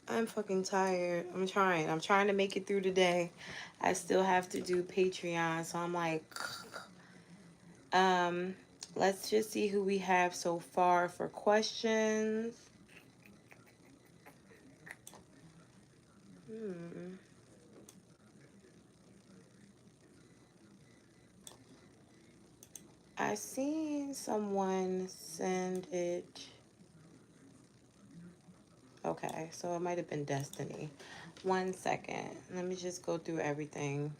I'm fucking tired. I'm trying to make it through the day. I still have to do Patreon, so I'm like, um, let's just see who we have so far for questions. I seen someone send it. Okay, so it might have been Destiny. 1 second. Let me just go through everything.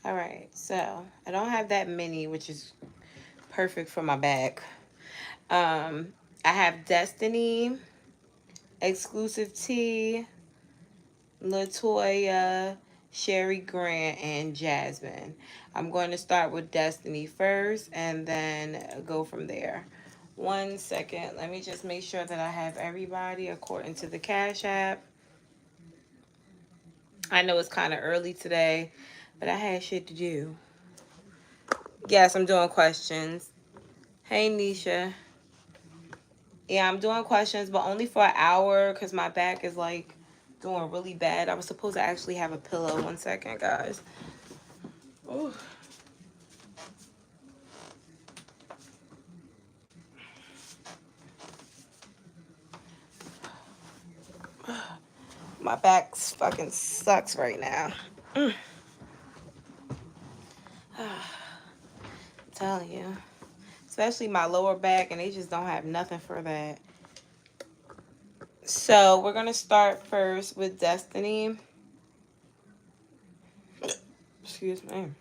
All right, so I don't have that many, which is perfect for my back. I have Destiny, Exclusive T, Latoya, Sherry Grant, and Jasmine. I'm going to start with Destiny first and then go from there. 1 second. Let me just make sure that I have everybody according to the Cash App. I know it's kind of early today, but I had shit to do. Yes, I'm doing questions. Hey, Nisha. Yeah, I'm doing questions, but only for an hour because my back is like doing really bad. I was supposed to actually have a pillow. 1 second, guys. Ooh. My back fucking sucks right now. I'm telling you. Especially my lower back, and they just don't have nothing for that. So we're going to start first with Destiny. Excuse me.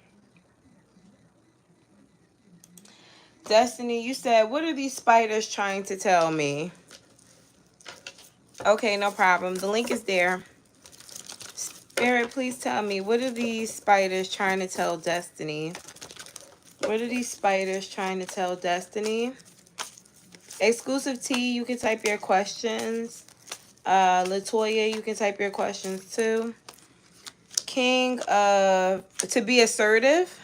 Destiny, you said, what are these spiders trying to tell me? Okay, no problem. The link is there. Spirit, please tell me, what are these spiders trying to tell Destiny? What are these spiders trying to tell Destiny? Exclusive T, you can type your questions. Latoya, you can type your questions too. King, to be assertive.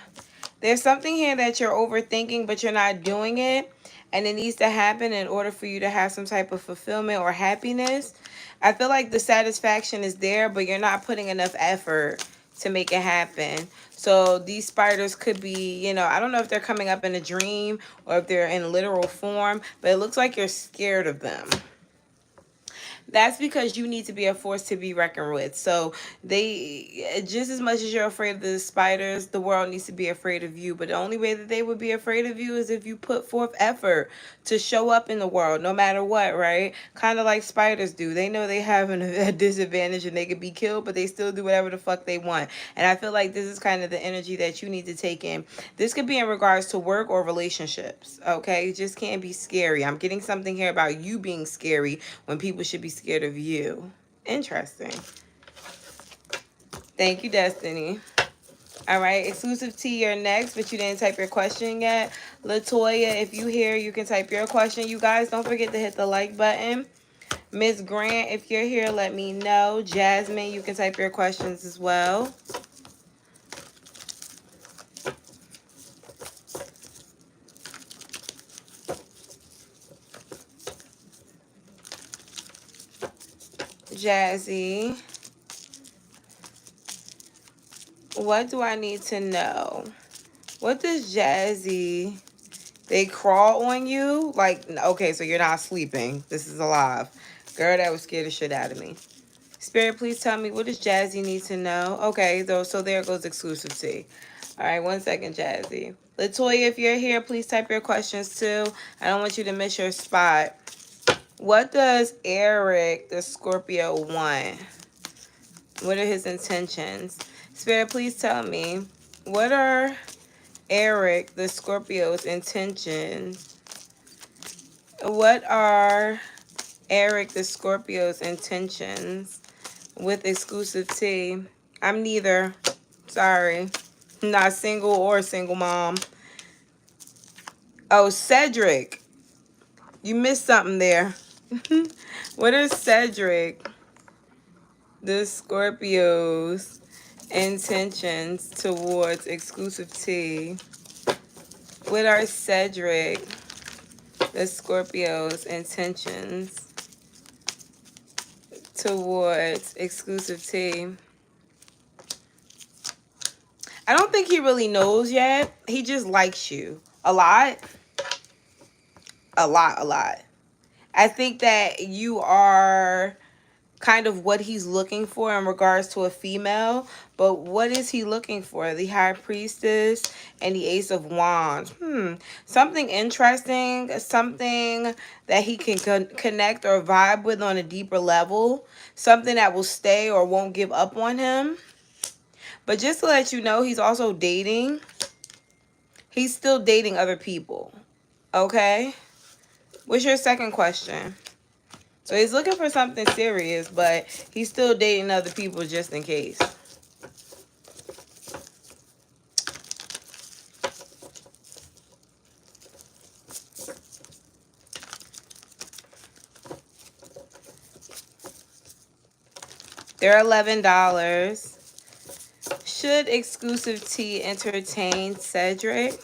There's something here that you're overthinking, but you're not doing it. And it needs to happen in order for you to have some type of fulfillment or happiness. I feel like the satisfaction is there, but you're not putting enough effort to make it happen. So these spiders could be, you know, I don't know if they're coming up in a dream or if they're in literal form, but it looks like you're scared of them. That's because you need to be a force to be reckoned with. So they, just as much as you're afraid of the spiders, the world needs to be afraid of you. But the only way that they would be afraid of you is if you put forth effort to show up in the world, no matter what, right? Kind of like spiders do. They know they have a disadvantage and they could be killed, but they still do whatever the fuck they want. And I feel like this is kind of the energy that you need to take in. This could be in regards to work or relationships, okay? It just can't be scary. I'm getting something here about you being scary when people should be scared of you. Interesting. Thank you, Destiny. All right, Exclusive T, you're next, but you didn't type your question yet. Latoya, if you here, you can type your question. You guys, don't forget to hit the like button. Miss Grant, if you're here, let me know. Jasmine, you can type your questions as well. Jazzy, what do I need to know? What does Jazzy... They crawl on you? Like, okay, so you're not sleeping. This is alive. Girl, that would scare the shit out of me. Spirit, please tell me, what does Jazzy need to know? Okay, though, so there goes Exclusive T. All right, 1 second, Jazzy. Latoya, if you're here, please type your questions too. I don't want you to miss your spot. What does Eric, the Scorpio, want? What are his intentions? Spirit, please tell me, what are Eric, the Scorpio's intentions? What are Eric, the Scorpio's intentions with Exclusive T? I'm neither. Sorry. Not single or single mom. Oh, Cedric. You missed something there. What is Cedric, the Scorpio's intentions towards exclusive tea with our Cedric, the Scorpio's intentions towards exclusive tea. I don't think he really knows yet. He just likes you a lot. A lot. I think that you are kind of what he's looking for in regards to a female. But what is he looking for? The High Priestess and the Ace of Wands. Something interesting. Something that he can connect or vibe with on a deeper level. Something that will stay or won't give up on him. But just to let you know, he's also dating. He's still dating other people. Okay? What's your second question? So he's looking for something serious, but he's still dating other people just in case. They're $11. Should exclusive tea entertain Cedric?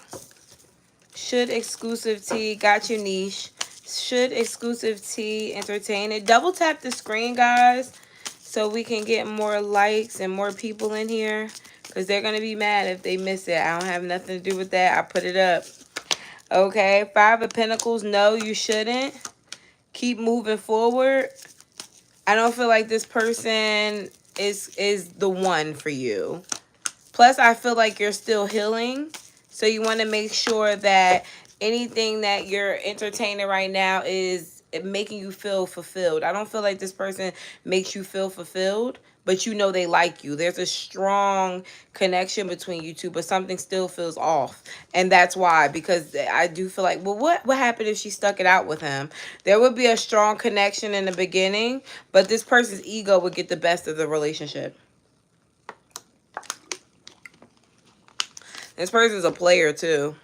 Should exclusive tea, got you niche. Should exclusive tea entertain it? Double tap the screen, guys, so we can get more likes and more people in here. Because they're going to be mad if they miss it. I don't have nothing to do with that. I put it up. Okay, Five of Pentacles. No, you shouldn't. Keep moving forward. I don't feel like this person is the one for you. Plus, I feel like you're still healing. So you want to make sure that anything that you're entertaining right now is making you feel fulfilled. I don't feel like this person makes you feel fulfilled, but you know they like you. There's a strong connection between you two, but something still feels off. And that's why, because I do feel like, well, what happened if she stuck it out with him? There would be a strong connection in the beginning, but this person's ego would get the best of the relationship. This person's a player too.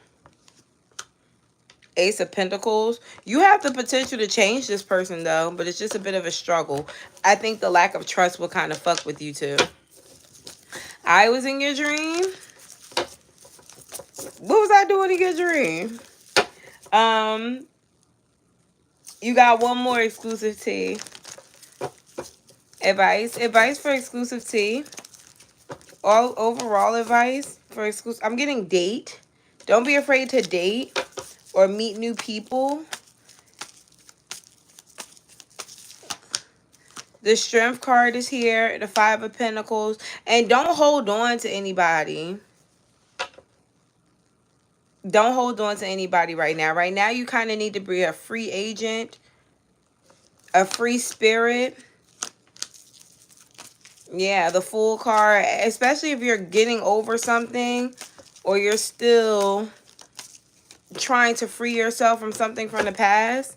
Ace of Pentacles. You have the potential to change this person though, but it's just a bit of a struggle. I think the lack of trust will kind of fuck with you too. I was in your dream. What was I doing in your dream? You got one more exclusive tea. Advice for exclusive tea. All overall advice for exclusive. I'm getting date. Don't be afraid to date or meet new people. The Strength card is here. The Five of Pentacles. And don't hold on to anybody. Don't hold on to anybody right now. Right now, you kind of need to be a free agent. A free spirit. Yeah, the Fool card. Especially if you're getting over something. Or you're still trying to free yourself from something from the past.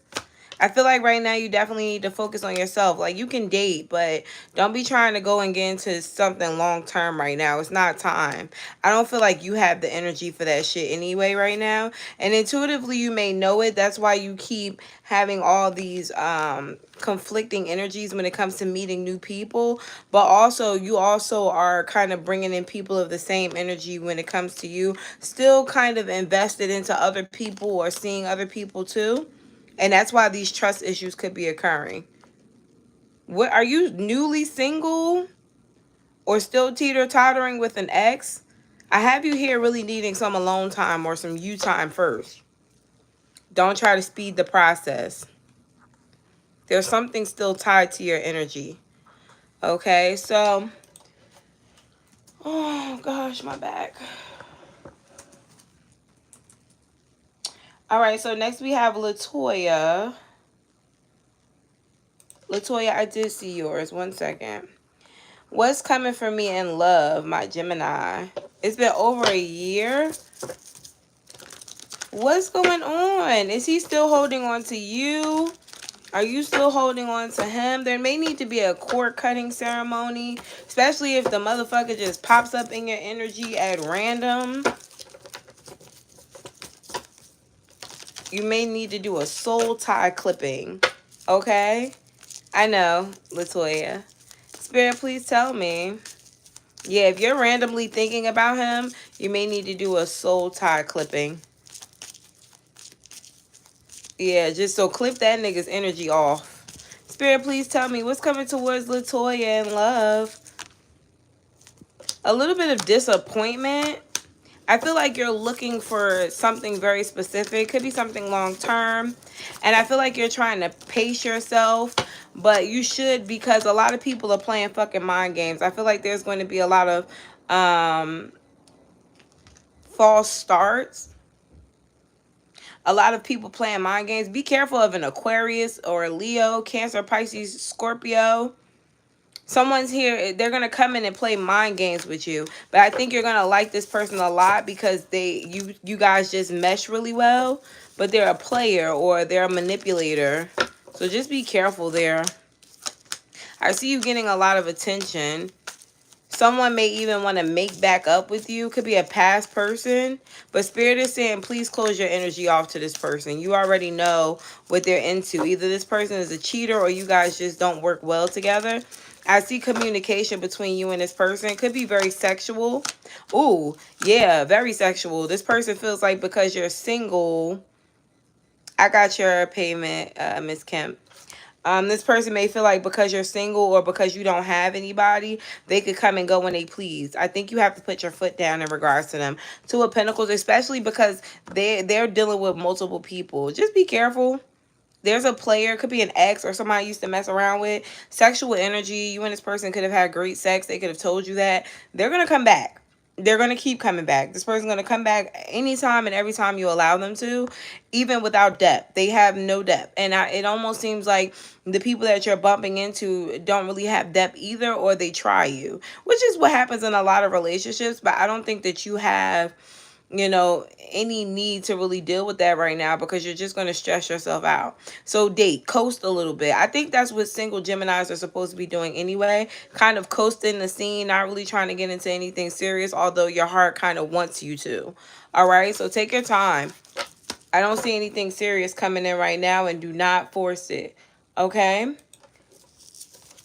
I feel like right now you definitely need to focus on yourself. Like, you can date, but don't be trying to go and get into something long-term right now. It's not time. I don't feel like you have the energy for that shit anyway right now. And intuitively, you may know it. That's why you keep having all these conflicting energies when it comes to meeting new people. But also, you also are kind of bringing in people of the same energy when it comes to you. Still kind of invested into other people or seeing other people too. And that's why these trust issues could be occurring. What are you, newly single or still teeter-tottering with an ex? I have you here really needing some alone time or some you time first. Don't try to speed the process. There's something still tied to your energy. Okay, so, oh gosh, my back. All right, so next we have Latoya. Latoya, I did see yours. 1 second. What's coming for me in love, my Gemini? It's been over a year. What's going on? Is he still holding on to you? Are you still holding on to him? There may need to be a cord cutting ceremony, especially if the motherfucker just pops up in your energy at random. You may need to do a soul tie clipping. Okay? I know, Latoya. Spirit, please tell me. Yeah, if you're randomly thinking about him, you may need to do a soul tie clipping. Yeah, just so clip that nigga's energy off. Spirit, please tell me what's coming towards Latoya in love. A little bit of disappointment. I feel like you're looking for something very specific. Could be something long term. And I feel like you're trying to pace yourself. But you should, because a lot of people are playing fucking mind games. I feel like there's going to be a lot of false starts. A lot of people playing mind games. Be careful of an Aquarius or a Leo, Cancer, Pisces, Scorpio. Someone's here, they're going to come in and play mind games with you. But I think you're going to like this person a lot because you guys just mesh really well. But they're a player or they're a manipulator. So just be careful there. I see you getting a lot of attention. Someone may even want to make back up with you. Could be a past person. But Spirit is saying, please close your energy off to this person. You already know what they're into. Either this person is a cheater or you guys just don't work well together. I see communication between you and this person. Could be very sexual. Ooh, yeah, very sexual. This person feels like because you're single. I got your payment, Miss Kemp. This person may feel like because you're single or because you don't have anybody, they could come and go when they please. I think you have to put your foot down in regards to them. Two of Pentacles, especially because they're dealing with multiple people. Just be careful. There's a player, could be an ex or somebody you used to mess around with. Sexual energy, you and this person could have had great sex. They could have told you that. They're going to come back. They're going to keep coming back. This person's going to come back anytime and every time you allow them to, even without depth. They have no depth. And it almost seems like the people that you're bumping into don't really have depth either, or they try you, which is what happens in a lot of relationships. But I don't think that you have, you know, any need to really deal with that right now because you're just going to stress yourself out. So date, coast a little bit. I think that's what single Geminis are supposed to be doing anyway. Kind of coasting the scene, not really trying to get into anything serious, although your heart kind of wants you to. All right, so take your time. I don't see anything serious coming in right now, and do not force it. Okay?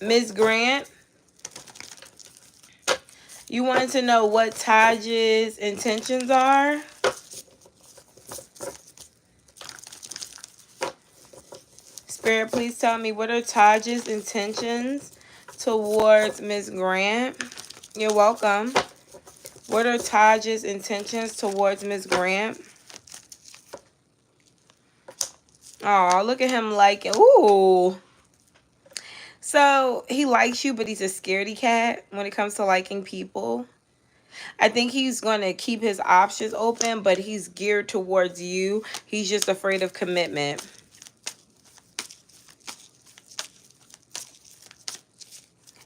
Ms. Grant, you wanted to know what Taj's intentions are? Spirit, please tell me, what are Taj's intentions towards Ms. Grant? You're welcome. What are Taj's intentions towards Ms. Grant? Oh, look at him liking. Ooh. So he likes you, but he's a scaredy cat when it comes to liking people. I think he's going to keep his options open, but he's geared towards you. He's just afraid of commitment.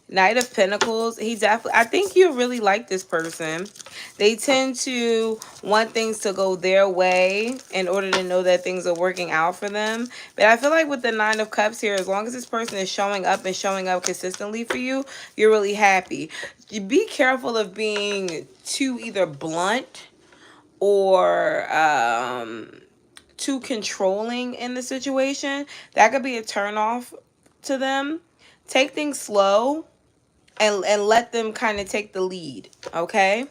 Knight of Pentacles, I think you really like this person. They tend to want things to go their way in order to know that things are working out for them. But I feel like with the Nine of Cups here, as long as this person is showing up and showing up consistently for you, you're really happy. Be careful of being too either blunt or too controlling in the situation. That could be a turnoff to them. Take things slow. And let them kind of take the lead, okay?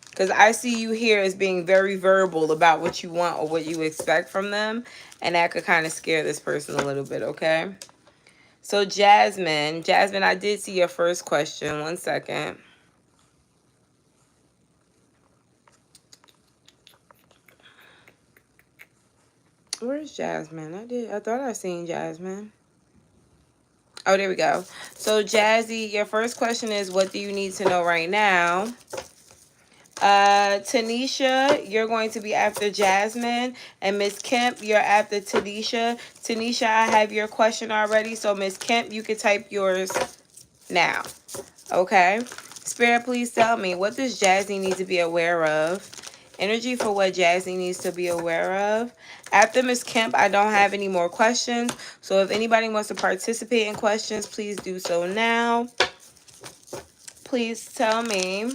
Because I see you here as being very verbal about what you want or what you expect from them. And that could kind of scare this person a little bit, okay? So Jasmine, I did see your first question. 1 second. Where's Jasmine? I thought I seen Jasmine. Oh, there we go. So Jazzy, your first question is, what do you need to know right now? Tanisha, you're going to be after Jasmine. And Miss Kemp, you're after Tanisha. Tanisha, I have your question already. So Miss Kemp, you can type yours now. Okay. Spirit, please tell me, what does Jazzy need to be aware of? Energy for what Jazzy needs to be aware of. After Miss Kemp, I don't have any more questions. So if anybody wants to participate in questions, please do so now. Please tell me,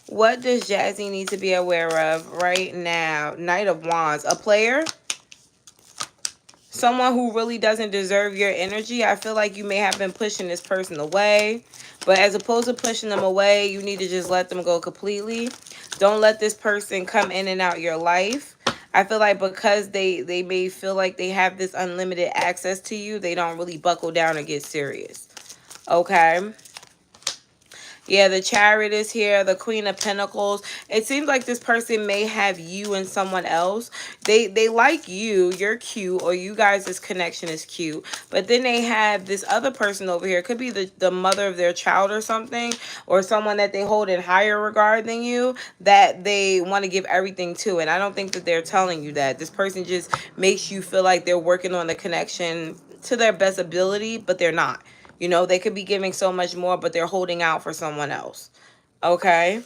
what does Jazzy need to be aware of right now? Knight of Wands. A player? someone who really doesn't deserve your energy. I feel like you may have been pushing this person away, but as opposed to pushing them away, you need to just let them go completely. Don't let this person come in and out your life. I feel like because they may feel like they have this unlimited access to you, they don't really buckle down or get serious. Okay. Yeah, the Chariot is here, the Queen of Pentacles. It seems like this person may have you and someone else. They like you, you're cute, or you guys' connection is cute. But then they have this other person over here. It could be the mother of their child or something, or someone that they hold in higher regard than you, that they want to give everything to. And I don't think that they're telling you that. This person just makes you feel like they're working on the connection to their best ability, but they're not. You know, they could be giving so much more, but they're holding out for someone else. Okay.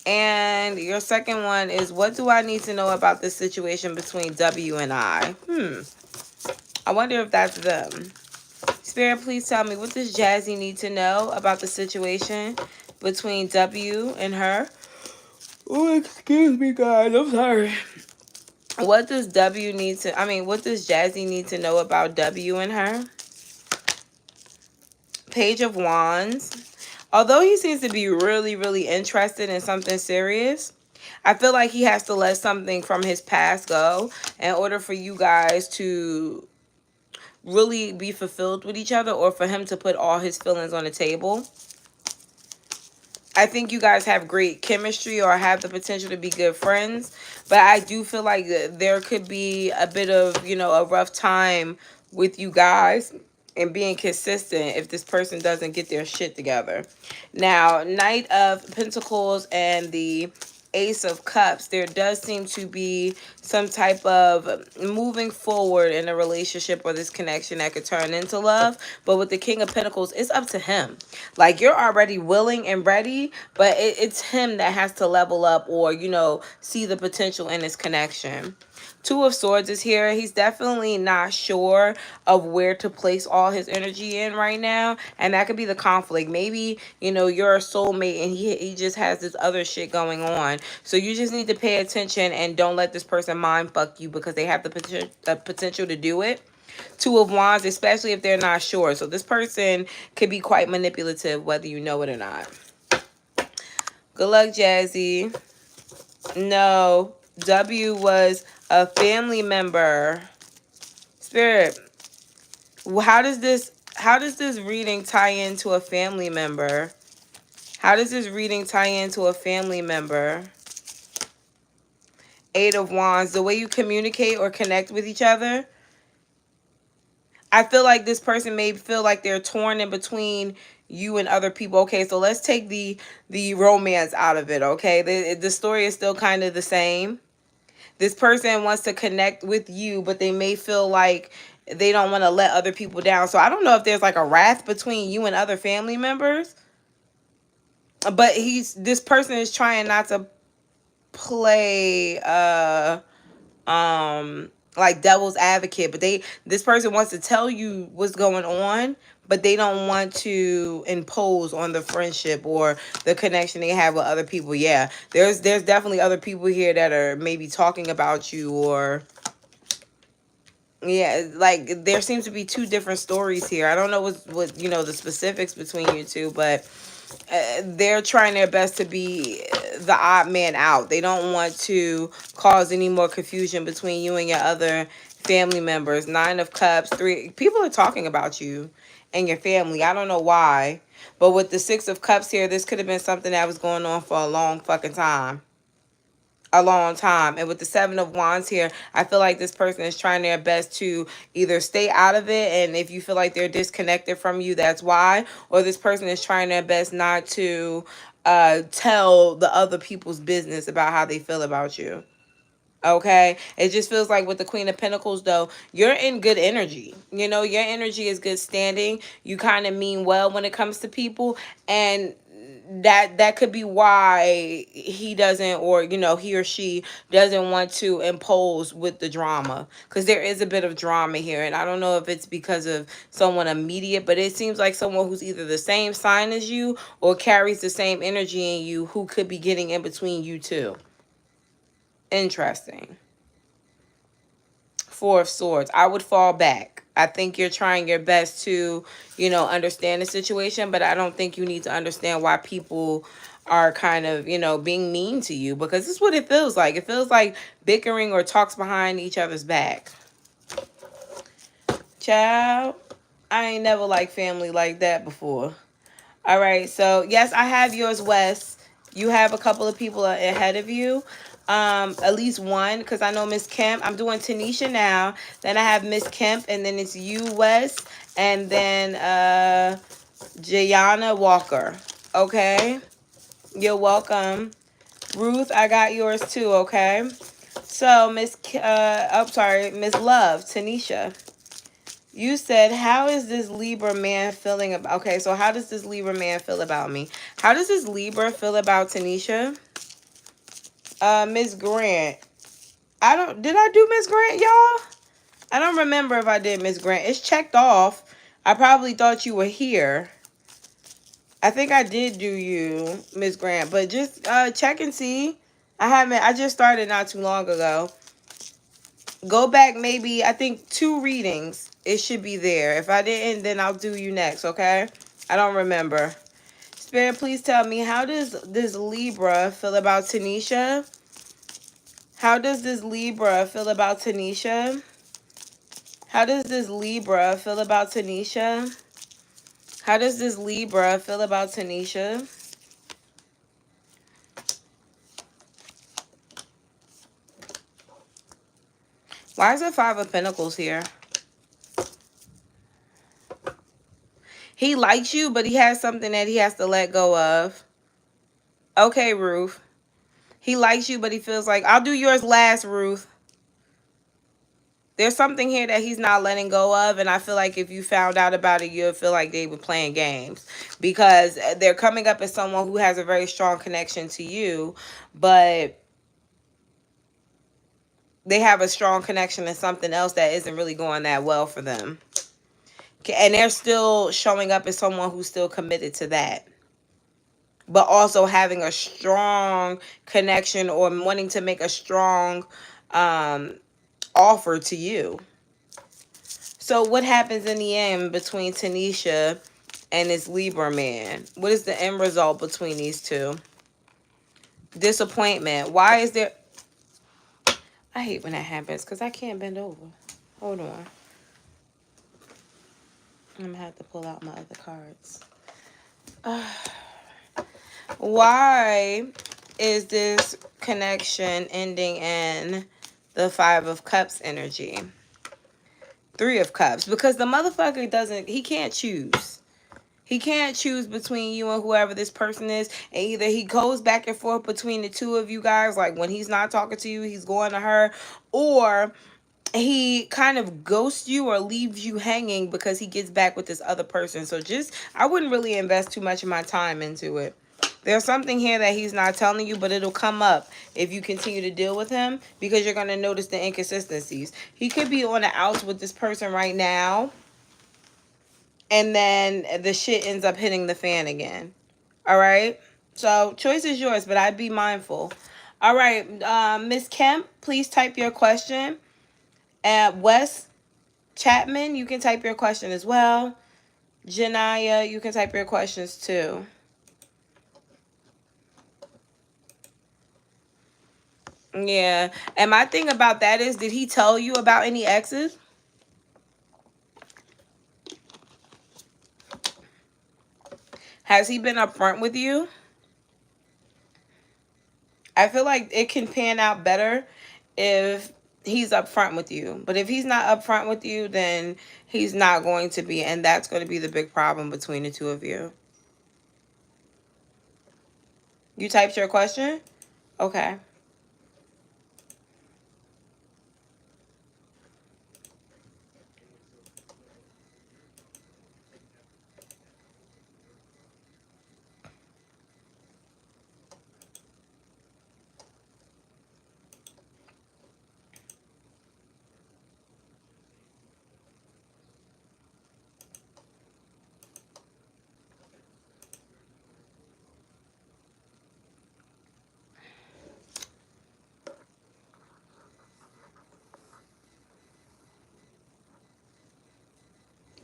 And your second one is, what do I need to know about this situation between W and I? I wonder if that's them. Spirit, please tell me, what does Jazzy need to know about the situation between W and her? Oh, excuse me, guys. I'm sorry. What does W need to, what does Jazzy need to know about W and her? Page of Wands. Although he seems to be really, really interested in something serious, I feel like he has to let something from his past go in order for you guys to really be fulfilled with each other, or for him to put all his feelings on the table. I think you guys have great chemistry or have the potential to be good friends, but I do feel like there could be a bit of, a rough time with you guys and being consistent if this person doesn't get their shit together. Now, Knight of Pentacles and the Ace of Cups, there does seem to be some type of moving forward in a relationship or this connection that could turn into love. But with the King of Pentacles, it's up to him. Like, you're already willing and ready, but it's him that has to level up or, see the potential in this connection. Two of Swords is here. He's definitely not sure of where to place all his energy in right now. And that could be the conflict. Maybe, you're a soulmate and he just has this other shit going on. So you just need to pay attention and don't let this person mind fuck you, because they have the potential to do it. Two of Wands, especially if they're not sure. So this person could be quite manipulative, whether you know it or not. Good luck, Jazzy. No, W was a family member. Spirit, how does this reading tie into a family member? How does this reading tie into a family member? Eight of Wands, the way you communicate or connect with each other. I feel like this person may feel like they're torn in between you and other people. Okay, so let's take the romance out of it, okay? The story is still kind of the same. This person wants to connect with you, but they may feel like they don't want to let other people down. So I don't know if there's like a wrath between you and other family members. But this person is trying not to play like devil's advocate, but this person wants to tell you what's going on, but they don't want to impose on the friendship or the connection they have with other people. Yeah, there's definitely other people here that are maybe talking about you, or yeah, like there seems to be two different stories here. I don't know what the specifics between you two, but they're trying their best to be the odd man out. They don't want to cause any more confusion between you and your other family members. Nine of Cups, people are talking about you and your family. I don't know why, but with the Six of Cups here, this could have been something that was going on for a long fucking time. A long time. And with the Seven of Wands here, I feel like this person is trying their best to either stay out of it, and if you feel like they're disconnected from you, that's why. Or this person is trying their best not to tell the other people's business about how they feel about you. Okay, it just feels like with the Queen of Pentacles, though, you're in good energy. Your energy is good standing. You kind of mean well when it comes to people, and that could be why he doesn't, or he or she doesn't want to impose with the drama, because there is a bit of drama here. And I don't know if it's because of someone immediate, but it seems like someone who's either the same sign as you or carries the same energy in you, who could be getting in between you two. Interesting. Four of Swords. I would fall back. I think you're trying your best to, you know, understand the situation, but I don't think you need to understand why people are kind of, you know, being mean to you, because this is what it feels like. It feels like bickering or talks behind each other's back. Child, I ain't never liked family like that before. All right, so yes, I have yours, Wes. You have a couple of people ahead of you. At least one, because I know Miss Kemp. I'm doing Tanisha now. Then I have Miss Kemp, and then it's you, Wes, and then Jayana Walker. Okay, you're welcome. Ruth, I got yours too. Okay, so Miss Miss Love, Tanisha. You said, how is this Libra man feeling about... Okay, so how does this Libra man feel about me? How does this Libra feel about Tanisha? Miss Grant. Did I do Miss Grant, y'all? I don't remember if I did Miss Grant. It's checked off. I probably thought you were here. I think I did do you, Miss Grant. But just check and see. I just started not too long ago. Go back maybe, I think 2 readings. It should be there. If I didn't, then I'll do you next, okay? I don't remember. Spirit, please tell me, how does this Libra feel about Tanisha? How does this Libra feel about Tanisha? How does this Libra feel about Tanisha? How does this Libra feel about Tanisha? Why is there 5 of Pentacles here? He likes you, but he has something that he has to let go of. Okay, Ruth. He likes you, but he feels like... I'll do yours last, Ruth. There's something here that he's not letting go of, and I feel like if you found out about it, you'll feel like they were playing games, because they're coming up as someone who has a very strong connection to you, but they have a strong connection to something else that isn't really going that well for them. And they're still showing up as someone who's still committed to that, but also having a strong connection or wanting to make a strong offer to you. So what happens in the end between Tanisha and this Libra man? What is the end result between these two? Disappointment. Why is there... I hate when that happens because I can't bend over. Hold on. I'm going to have to pull out my other cards. Why is this connection ending in the 5 of Cups energy? 3 of Cups. Because the motherfucker doesn't... He can't choose. He can't choose between you and whoever this person is. And either he goes back and forth between the two of you guys. Like when he's not talking to you, he's going to her. Or he kind of ghosts you or leaves you hanging because he gets back with this other person. So just, I wouldn't really invest too much of my time into it. There's something here that he's not telling you, but it'll come up if you continue to deal with him, because you're going to notice the inconsistencies. He could be on the outs with this person right now, and then the shit ends up hitting the fan again. All right? So, choice is yours, but I'd be mindful. All right, Miss Kemp, please type your question. Wes Chapman, you can type your question as well. Janaya, you can type your questions too. Yeah. And my thing about that is, did he tell you about any exes? Has he been upfront with you? I feel like it can pan out better if he's upfront with you. But if he's not upfront with you, then he's not going to be. And that's going to be the big problem between the two of you. You typed your question? Okay.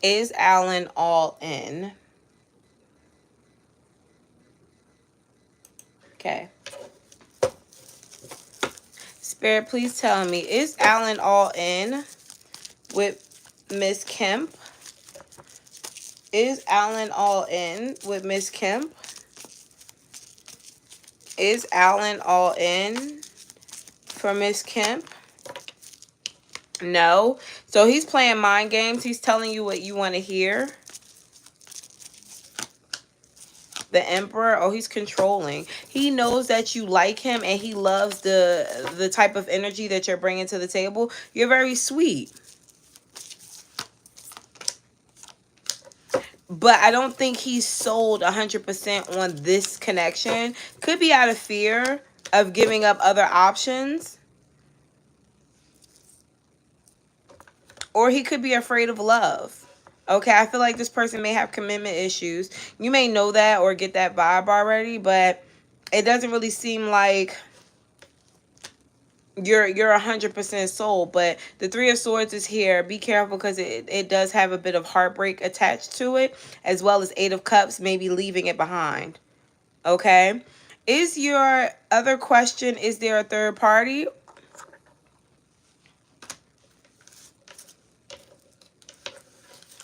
Is Alan all in? Okay. Spirit, please tell me, is Alan all in with Miss Kemp? Is Alan all in with Miss Kemp? Is Alan all in for Miss Kemp? No. So he's playing mind games. He's telling you what you want to hear. The Emperor, oh, he's controlling. He knows that you like him and he loves the type of energy that you're bringing to the table. You're very sweet. But I don't think he's sold 100% on this connection. Could be out of fear of giving up other options. Or he could be afraid of love. Okay, I feel like this person may have commitment issues. You may know that or get that vibe already, but it doesn't really seem like you're 100% sold. But the Three of Swords is here. Be careful because it does have a bit of heartbreak attached to it, as well as Eight of Cups, maybe leaving it behind. Okay, is your other question, is there a third party?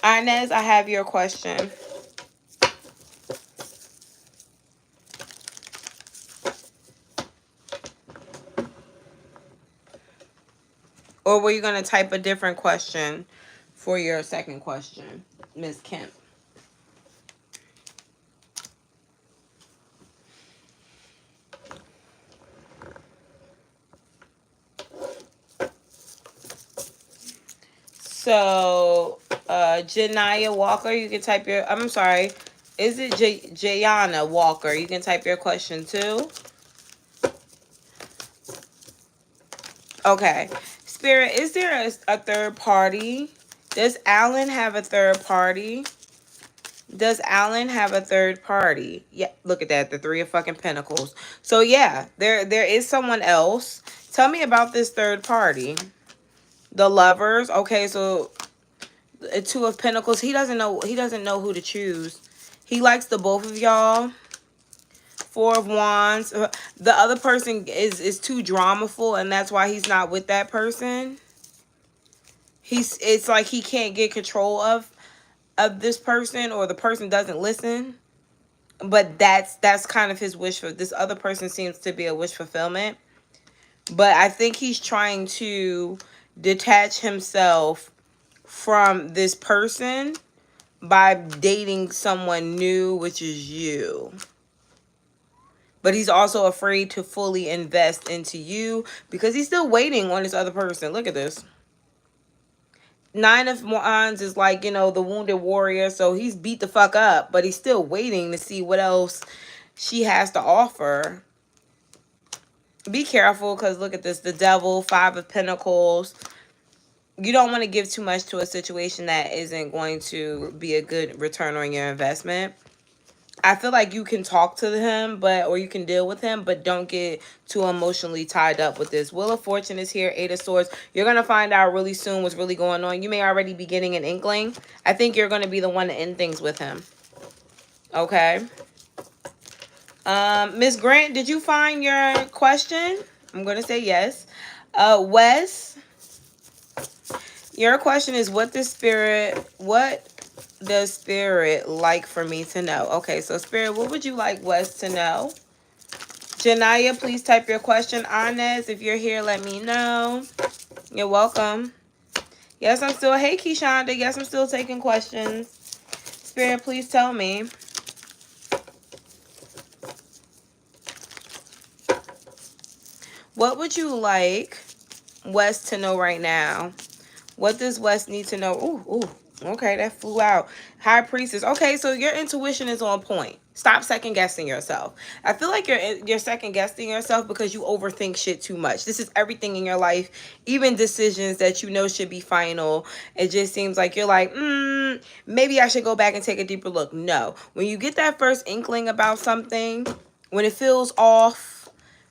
Inez, I have your question. Or were you going to type a different question for your second question, Miss Kemp? So, Janaya Walker, you can type your, I'm sorry, is it Jayana Walker? You can type your question too. Okay. Spirit, is there a third party? Does Alan have a third party? Does Alan have a third party? Yeah, look at that. The Three of fucking Pentacles. So yeah, there is someone else. Tell me about this third party. The Lovers. Okay, so a Two of Pentacles. He doesn't know who to choose. He likes the both of y'all. Four of Wands. The other person is too dramaful, and that's why he's not with that person. It's like he can't get control of this person, or the person doesn't listen. But that's kind of his wish for this other person. Seems to be a wish fulfillment. But I think he's trying to detach himself from this person by dating someone new, which is you. But he's also afraid to fully invest into you because he's still waiting on this other person. Look at this. Nine of Wands is like, you know, the wounded warrior. So he's beat the fuck up, but he's still waiting to see what else she has to offer. Be careful because look at this. The Devil, Five of Pentacles. You don't want to give too much to a situation that isn't going to be a good return on your investment. I feel like you can talk to him, or you can deal with him, but don't get too emotionally tied up with this. Wheel of Fortune is here, Eight of Swords. You're going to find out really soon what's really going on. You may already be getting an inkling. I think you're going to be the one to end things with him. Okay. Miss Grant, did you find your question? I'm going to say yes. Wes, your question is what does Spirit like for me to know? Okay, so Spirit, what would you like Wes to know? Janaya, please type your question. Inez, if you're here, let me know. You're welcome. Yes, I'm still, hey Keshonda, yes, I'm still taking questions. Spirit, please tell me. What would you like Wes to know right now? What does Wes need to know? Ooh. Okay, that flew out. High Priestess. Okay, so your intuition is on point. Stop second guessing yourself. I feel like you're second guessing yourself because you overthink shit too much. This is everything in your life, even decisions that you know should be final. It just seems like you're like, maybe I should go back and take a deeper look. No. When you get that first inkling about something, when it feels off,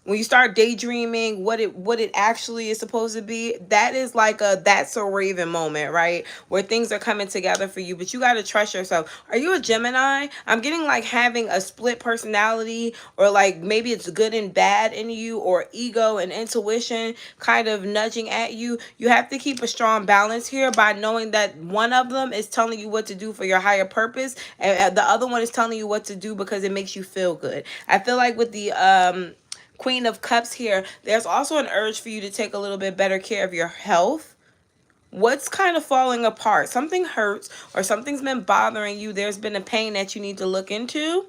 when you start daydreaming what it actually is supposed to be, that is like a that's so Raven moment, right? Where things are coming together for you, but you got to trust yourself. Are you a Gemini? I'm getting like having a split personality, or like maybe it's good and bad in you, or ego and intuition kind of nudging at you. You have to keep a strong balance here by knowing that one of them is telling you what to do for your higher purpose, and the other one is telling you what to do because it makes you feel good. I feel like with the Queen of Cups here, there's also an urge for you to take a little bit better care of your health. What's kind of falling apart? Something hurts, or something's been bothering you. There's been a pain that you need to look into,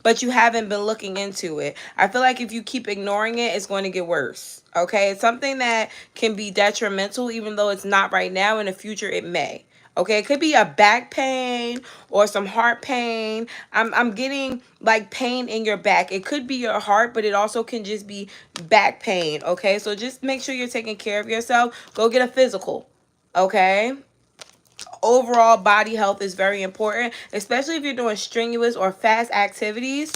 but you haven't been looking into it. I feel like if you keep ignoring it, it's going to get worse. Okay? It's something that can be detrimental, even though it's not right now. In the future, it may. Okay, it could be a back pain or some heart pain. I'm getting like pain in your back. It could be your heart, but it also can just be back pain. Okay, so just make sure you're taking care of yourself. Go get a physical. Okay, overall body health is very important, especially if you're doing strenuous or fast activities.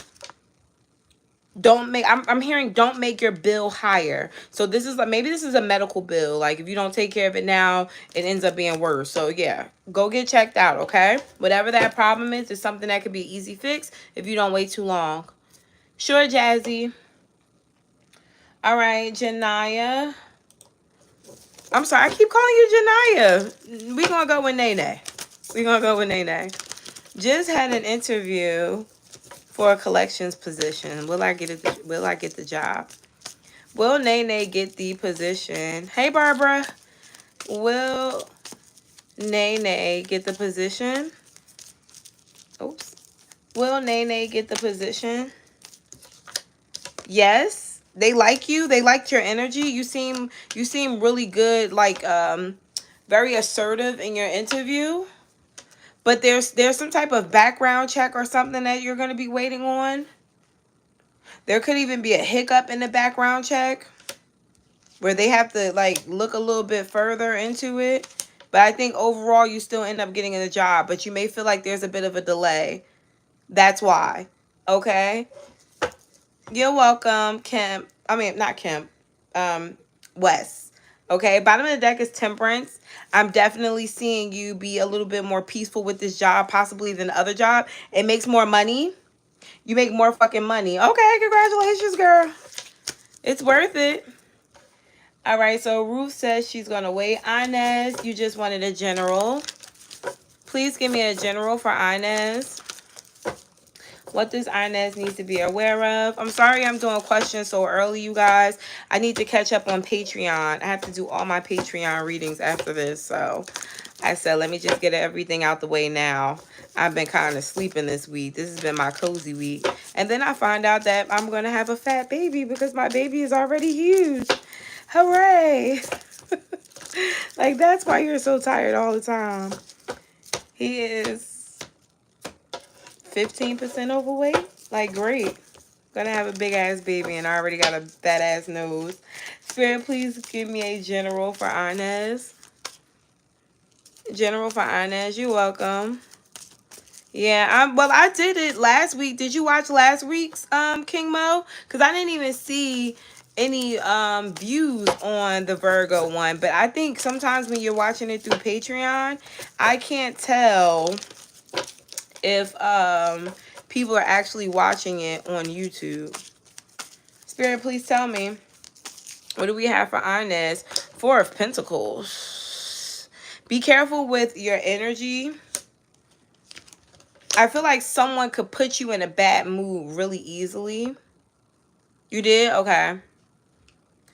Don't make, I'm hearing don't make your bill higher. So this is like, maybe this is a medical bill. Like if you don't take care of it now, it ends up being worse. So yeah, go get checked out, okay? Whatever that problem is something that could be easy fix if you don't wait too long. Sure, Jazzy. All right, Janaya. I'm sorry, I keep calling you Janaya. We're going to go with Nene. We're going to go with Nene. Just had an interview for a collections position. Will I get it? Will I get the job? Will Nene get the position? Hey, Barbara. Will Nene get the position? Oops. Will Nene get the position? Yes. They like you. They liked your energy. You seem really good, like very assertive in your interview. But there's some type of background check or something that you're going to be waiting on. There could even be a hiccup in the background check where they have to like look a little bit further into it. But I think overall you still end up getting in the job, but you may feel like there's a bit of a delay. That's why. Okay? You're welcome, Kim. I mean, not Kim. Wes. Okay, bottom of the deck is Temperance. I'm definitely seeing you be a little bit more peaceful with this job, possibly than the other job. It makes more money. You make more fucking money. Okay, congratulations, girl. It's worth it. All right, so Ruth says she's going to wait. Inez, you just wanted a general. Please give me a general for Inez. What does Inez need to be aware of? I'm sorry I'm doing questions so early, you guys. I need to catch up on Patreon. I have to do all my Patreon readings after this. So I said, let me just get everything out the way now. I've been kind of sleeping this week. This has been my cozy week. And then I find out that I'm going to have a fat baby because my baby is already huge. Hooray. Like, that's why you're so tired all the time. He is 15% overweight. Like, great. Gonna have a big ass baby and I already got a fat ass nose. Spirit, please give me a general for Inez. General for Inez, you're welcome. Yeah, well, I did it last week. Did you watch last week's King Mo? Because I didn't even see any views on the Virgo one. But I think sometimes when you're watching it through Patreon, I can't tell if people are actually watching it on YouTube. Spirit, please tell me. What do we have for Inez? Four of Pentacles. Be careful with your energy. I feel like someone could put you in a bad mood really easily. You did? Okay.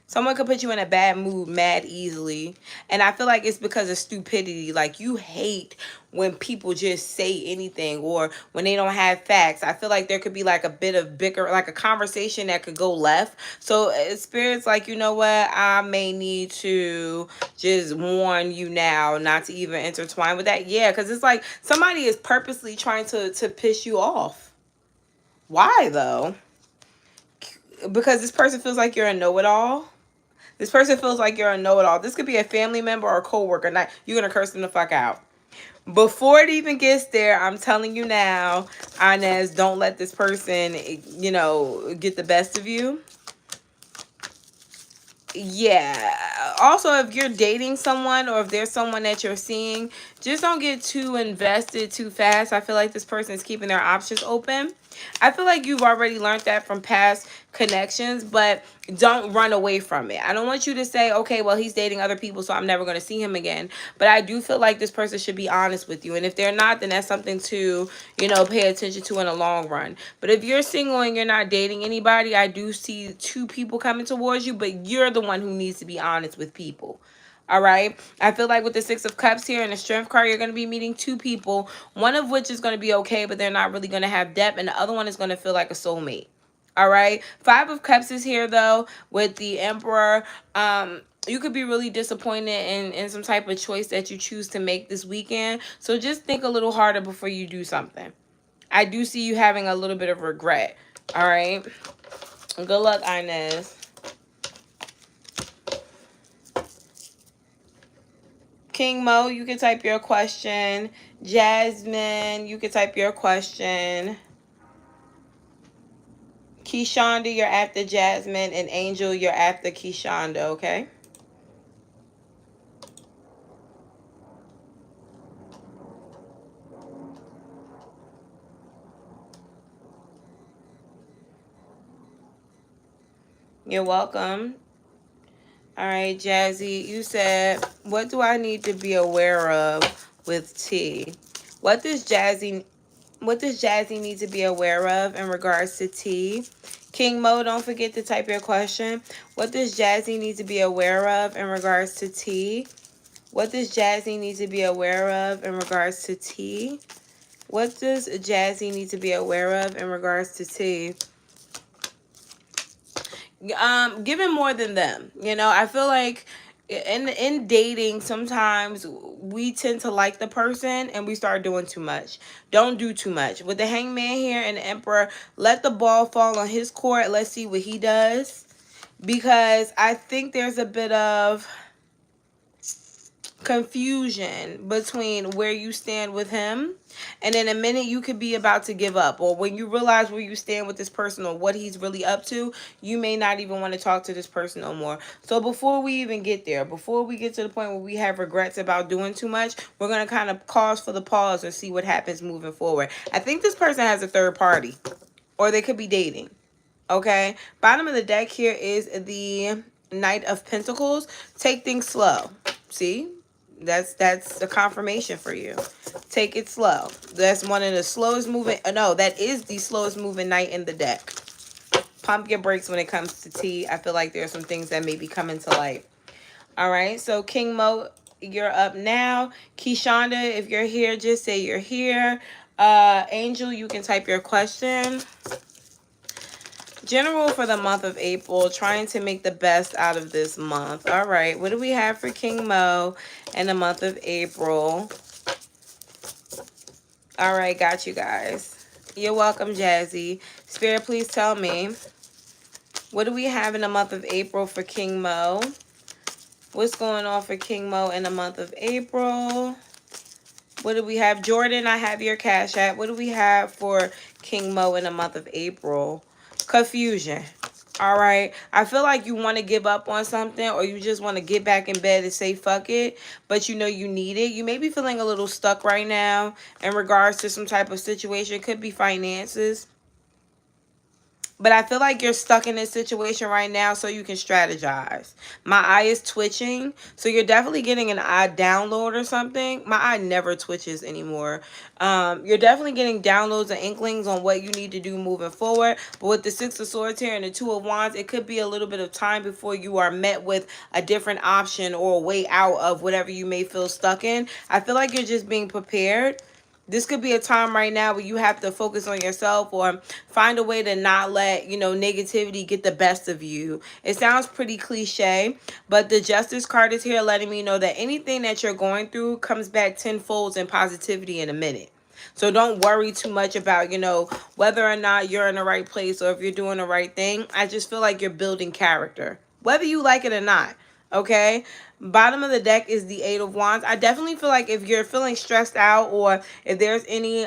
Someone could put you in a bad mood mad easily. And I feel like it's because of stupidity. Like, you hate when people just say anything or when they don't have facts. I feel like there could be like a bit of bicker, like a conversation that could go left. So Spirit's like, you know what? I may need to just warn you now not to even intertwine with that. Yeah, because it's like somebody is purposely trying to piss you off. Why, though? Because this person feels like you're a know-it-all. This person feels like you're a know-it-all. This could be a family member or a co-worker. Now, you're going to curse them the fuck out. Before it even gets there, I'm telling you now, Inez, don't let this person, you know, get the best of you. Yeah. Also, if you're dating someone or if there's someone that you're seeing, just don't get too invested too fast. I feel like this person is keeping their options open. I feel like you've already learned that from past connections, but don't run away from it. I don't want you to say, okay, well, he's dating other people, so I'm never going to see him again. But I do feel like this person should be honest with you. And if they're not, then that's something to, pay attention to in the long run. But if you're single and you're not dating anybody, I do see two people coming towards you, but you're the one who needs to be honest with people. All right. I feel like with the Six of Cups here and the Strength card, you're going to be meeting two people, one of which is going to be okay, but they're not really going to have depth, and the other one is going to feel like a soulmate. All right. Five of Cups is here, though, with the Emperor. You could be really disappointed in some type of choice that you choose to make this weekend. So just think a little harder before you do something. I do see you having a little bit of regret. All right. Good luck, Inez. King Mo, you can type your question. Jasmine, you can type your question. Keshonda, you're after Jasmine. And Angel, you're after Keshonda, okay? You're welcome. All right, Jazzy, you said, what do I need to be aware of with T? What does Jazzy need to be aware of in regards to T? King Mo, don't forget to type your question. What does Jazzy need to be aware of in regards to T? What does Jazzy need to be aware of in regards to T? What does Jazzy need to be aware of in regards to T? Giving more than them. I feel like in dating, sometimes we tend to like the person and we start doing too much. Don't do too much. With the Hangman here and the Emperor, let the ball fall on his court. Let's see what he does. Because I think there's a bit of confusion between where you stand with him, and in a minute you could be about to give up, or when you realize where you stand with this person or what he's really up to, you may not even want to talk to this person no more. So before we even get there, before we get to the point where we have regrets about doing too much, we're going to kind of pause for the pause and see what happens moving forward. I think this person has a third party, or they could be dating. Okay, bottom of the deck here is the Knight of Pentacles. Take things slow. See, that's a confirmation for you. Take it slow. That's one of the slowest moving. No, that is the slowest moving knight in the deck. Pump your brakes when it comes to T. I feel like there's some things that may be coming to light. All right, so King Mo, you're up now. Keshonda, if you're here, just say you're here. Angel, you can type your question. General for the month of April, trying to make the best out of this month. All right, what do we have for King Mo in the month of April? All right, got you guys. You're welcome, Jazzy. Spirit, please tell me, what do we have in the month of April for King Mo? What's going on for King Mo in the month of April? What do we have? Jordan, I have your Cash App. What do we have for King Mo in the month of April? Confusion. All right. I feel like you want to give up on something, or you just want to get back in bed and say fuck it, but you know you need it. You may be feeling a little stuck right now in regards to some type of situation. It could be finances. But I feel like you're stuck in this situation right now so you can strategize. My eye is twitching. So you're definitely getting an eye download or something. My eye never twitches anymore. You're definitely getting downloads and inklings on what you need to do moving forward. But with the Six of Swords here and the Two of Wands, it could be a little bit of time before you are met with a different option or a way out of whatever you may feel stuck in. I feel like you're just being prepared. This could be a time right now where you have to focus on yourself or find a way to not let, negativity get the best of you. It sounds pretty cliche, but the Justice card is here letting me know that anything that you're going through comes back tenfold in positivity in a minute. So don't worry too much about, whether or not you're in the right place or if you're doing the right thing. I just feel like you're building character, whether you like it or not. Okay, bottom of the deck is the Eight of Wands. I definitely feel like if you're feeling stressed out or if there's any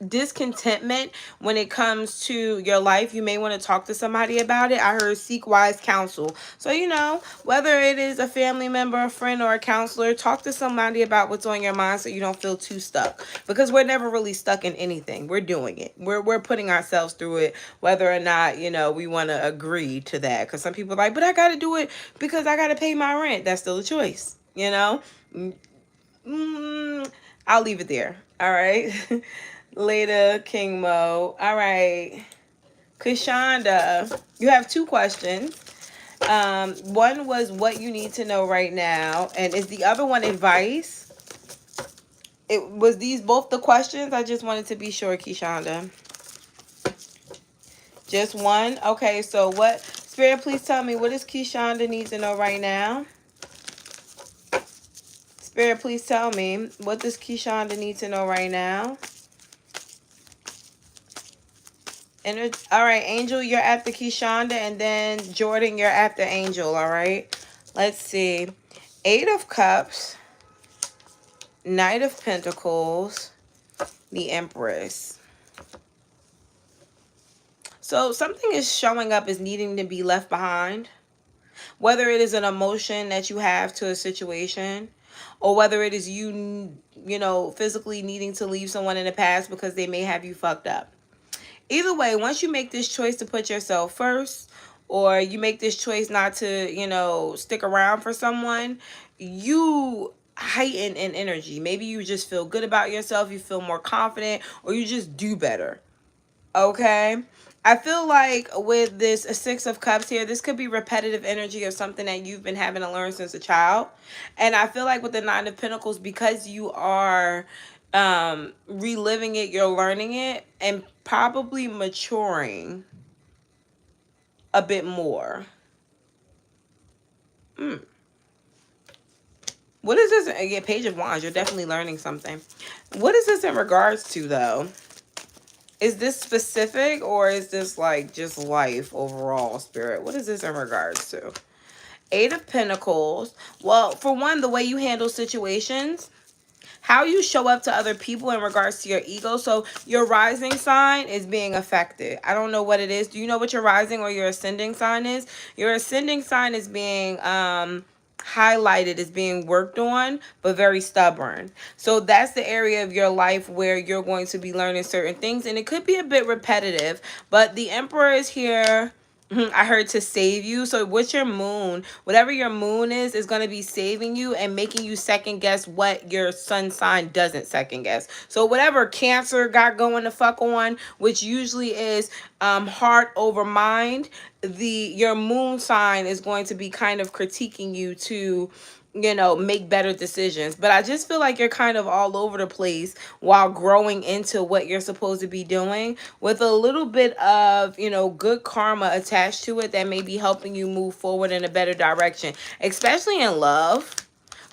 discontentment when it comes to your life, you may want to talk to somebody about it. I heard seek wise counsel. So, you know, whether it is a family member, a friend, or a counselor, talk to somebody about what's on your mind so you don't feel too stuck. Because we're never really stuck in anything. We're doing it. We're putting ourselves through it, whether or not, you know, we want to agree to that. Because some people are like, but I got to do it because I got to pay my rent. That's still a choice, you know? I'll leave it there. All right. Later, King Mo. All right. Kashonda, you have 2 questions. One was what you need to know right now. And is the other one advice? It was these both the questions? I just wanted to be sure, Kashonda. Just one? Okay, so what? Spirit, please tell me, what does Kashonda need to know right now? Spirit, please tell me, what does Kashonda need to know right now? And all right, Angel, you're after Kashonda, and then Jordan, you're after Angel, all right? Let's see. 8 of Cups, Knight of Pentacles, the Empress. So something is showing up as needing to be left behind. Whether it is an emotion that you have to a situation, or whether it is you know, physically needing to leave someone in the past because they may have you fucked up. Either way, once you make this choice to put yourself first, or you make this choice not to, you know, stick around for someone, you heighten in energy. Maybe you just feel good about yourself, you feel more confident, or you just do better. Okay? I feel like with this 6 of Cups here, this could be repetitive energy or something that you've been having to learn since a child. And I feel like with the 9 of Pentacles, because you are reliving it, you're learning it, and probably maturing a bit more. What is this? Again, Page of Wands, you're definitely learning something. What is this in regards to, though? Is this specific, or is this like just life overall, Spirit? What is this in regards to? 8 of Pentacles. Well, for one, the way you handle situations, how you show up to other people in regards to your ego. So your rising sign is being affected. I don't know what it is. Do you know what your rising or your ascending sign is? Your ascending sign is being highlighted, as being worked on, but very stubborn. So that's the area of your life where you're going to be learning certain things, and it could be a bit repetitive, but the Emperor is here. I heard to save you. So what's your moon? Whatever your moon is going to be saving you and making you second guess what your sun sign doesn't second guess. So whatever Cancer got going the fuck on, which usually is heart over mind, your moon sign is going to be kind of critiquing you to, you know, make better decisions. But I just feel like you're kind of all over the place while growing into what you're supposed to be doing, with a little bit of, you know, good karma attached to it that may be helping you move forward in a better direction, especially in love.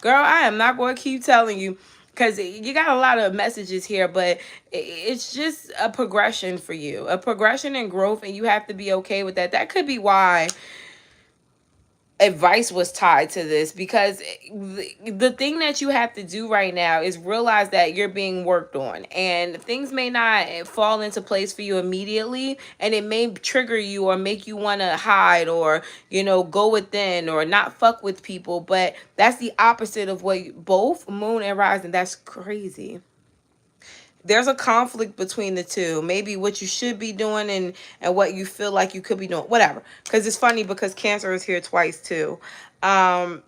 Girl, I am not going to keep telling you, because you got a lot of messages here, but it's just a progression for you, a progression and growth, and you have to be okay with that. That could be why advice was tied to this, because the thing that you have to do right now is realize that you're being worked on, and things may not fall into place for you immediately, and it may trigger you or make you want to hide, or, you know, go within, or not fuck with people. But that's the opposite of what both moon and rising, that's crazy. There's a conflict between the two. Maybe what you should be doing and what you feel like you could be doing. Whatever. Because it's funny because Cancer is here twice too. It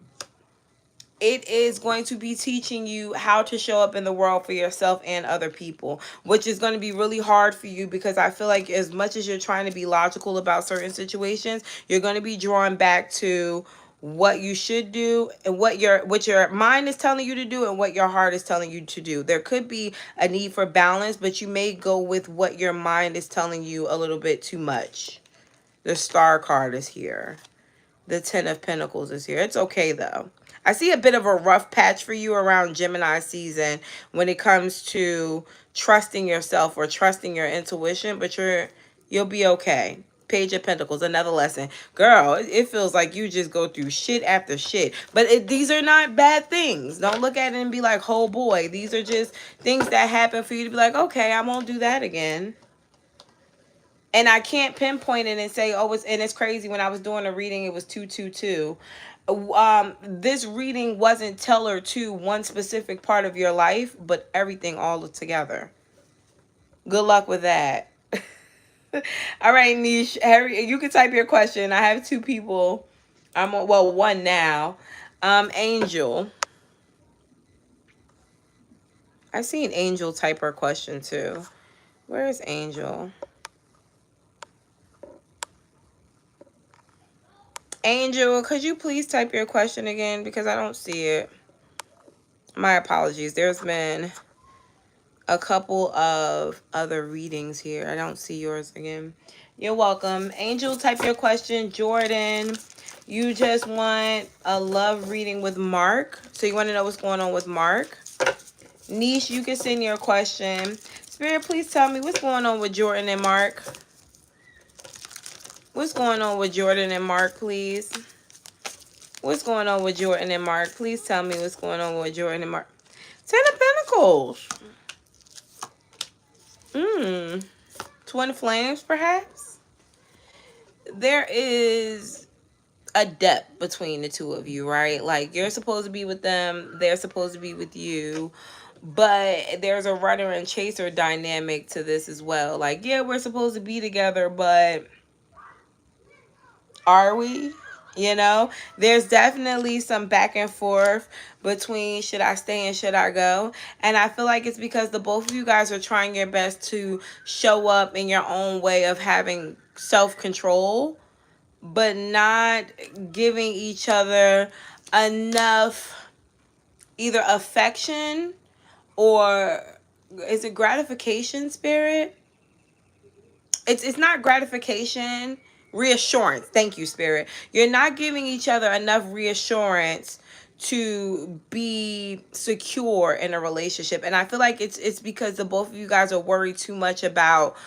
is going to be teaching you how to show up in the world for yourself and other people, which is going to be really hard for you, because I feel like as much as you're trying to be logical about certain situations, you're going to be drawn back to what you should do and what your mind is telling you to do and what your heart is telling you to do. There could be a need for balance, but you may go with what your mind is telling you a little bit too much. The Star card is here. The 10 of Pentacles is here. It's okay, though. I see a bit of a rough patch for you around Gemini season when it comes to trusting yourself or trusting your intuition, but you'll be okay. Page of Pentacles, another lesson. Girl, it feels like you just go through shit after shit. But these are not bad things. Don't look at it and be like, oh boy. These are just things that happen for you to be like, okay, I won't do that again. And I can't pinpoint it and say, oh, it's crazy. When I was doing a reading, it was 222. This reading wasn't tailored to one specific part of your life, but everything all together. Good luck with that. All right, Niche. Harry, you can type your question. I have two people. I'm on, well, one now. Angel. I seen Angel type her question too. Where is Angel? Angel, could you please type your question again, because I don't see it. My apologies. There's been a couple of other readings here. I don't see yours again. You're welcome. Angel, type your question. Jordan, you just want a love reading with Mark. So you want to know what's going on with Mark. Niche, you can send your question. Spirit, please tell me what's going on with Jordan and Mark. What's going on with Jordan and Mark, please? What's going on with Jordan and Mark? Please tell me what's going on with Jordan and Mark. Ten of Pentacles. Twin flames, perhaps? There is a depth between the two of you, right? Like, you're supposed to be with them. They're supposed to be with you. But there's a runner and chaser dynamic to this as well. Like, yeah, we're supposed to be together, but are we? You know, there's definitely some back and forth between should I stay and should I go. And I feel like it's because the both of you guys are trying your best to show up in your own way of having self-control, but not giving each other enough either affection or, is it gratification, Spirit? It's not gratification. Reassurance. Thank you, Spirit. You're not giving each other enough reassurance to be secure in a relationship. And I feel like it's because the both of you guys are worried too much about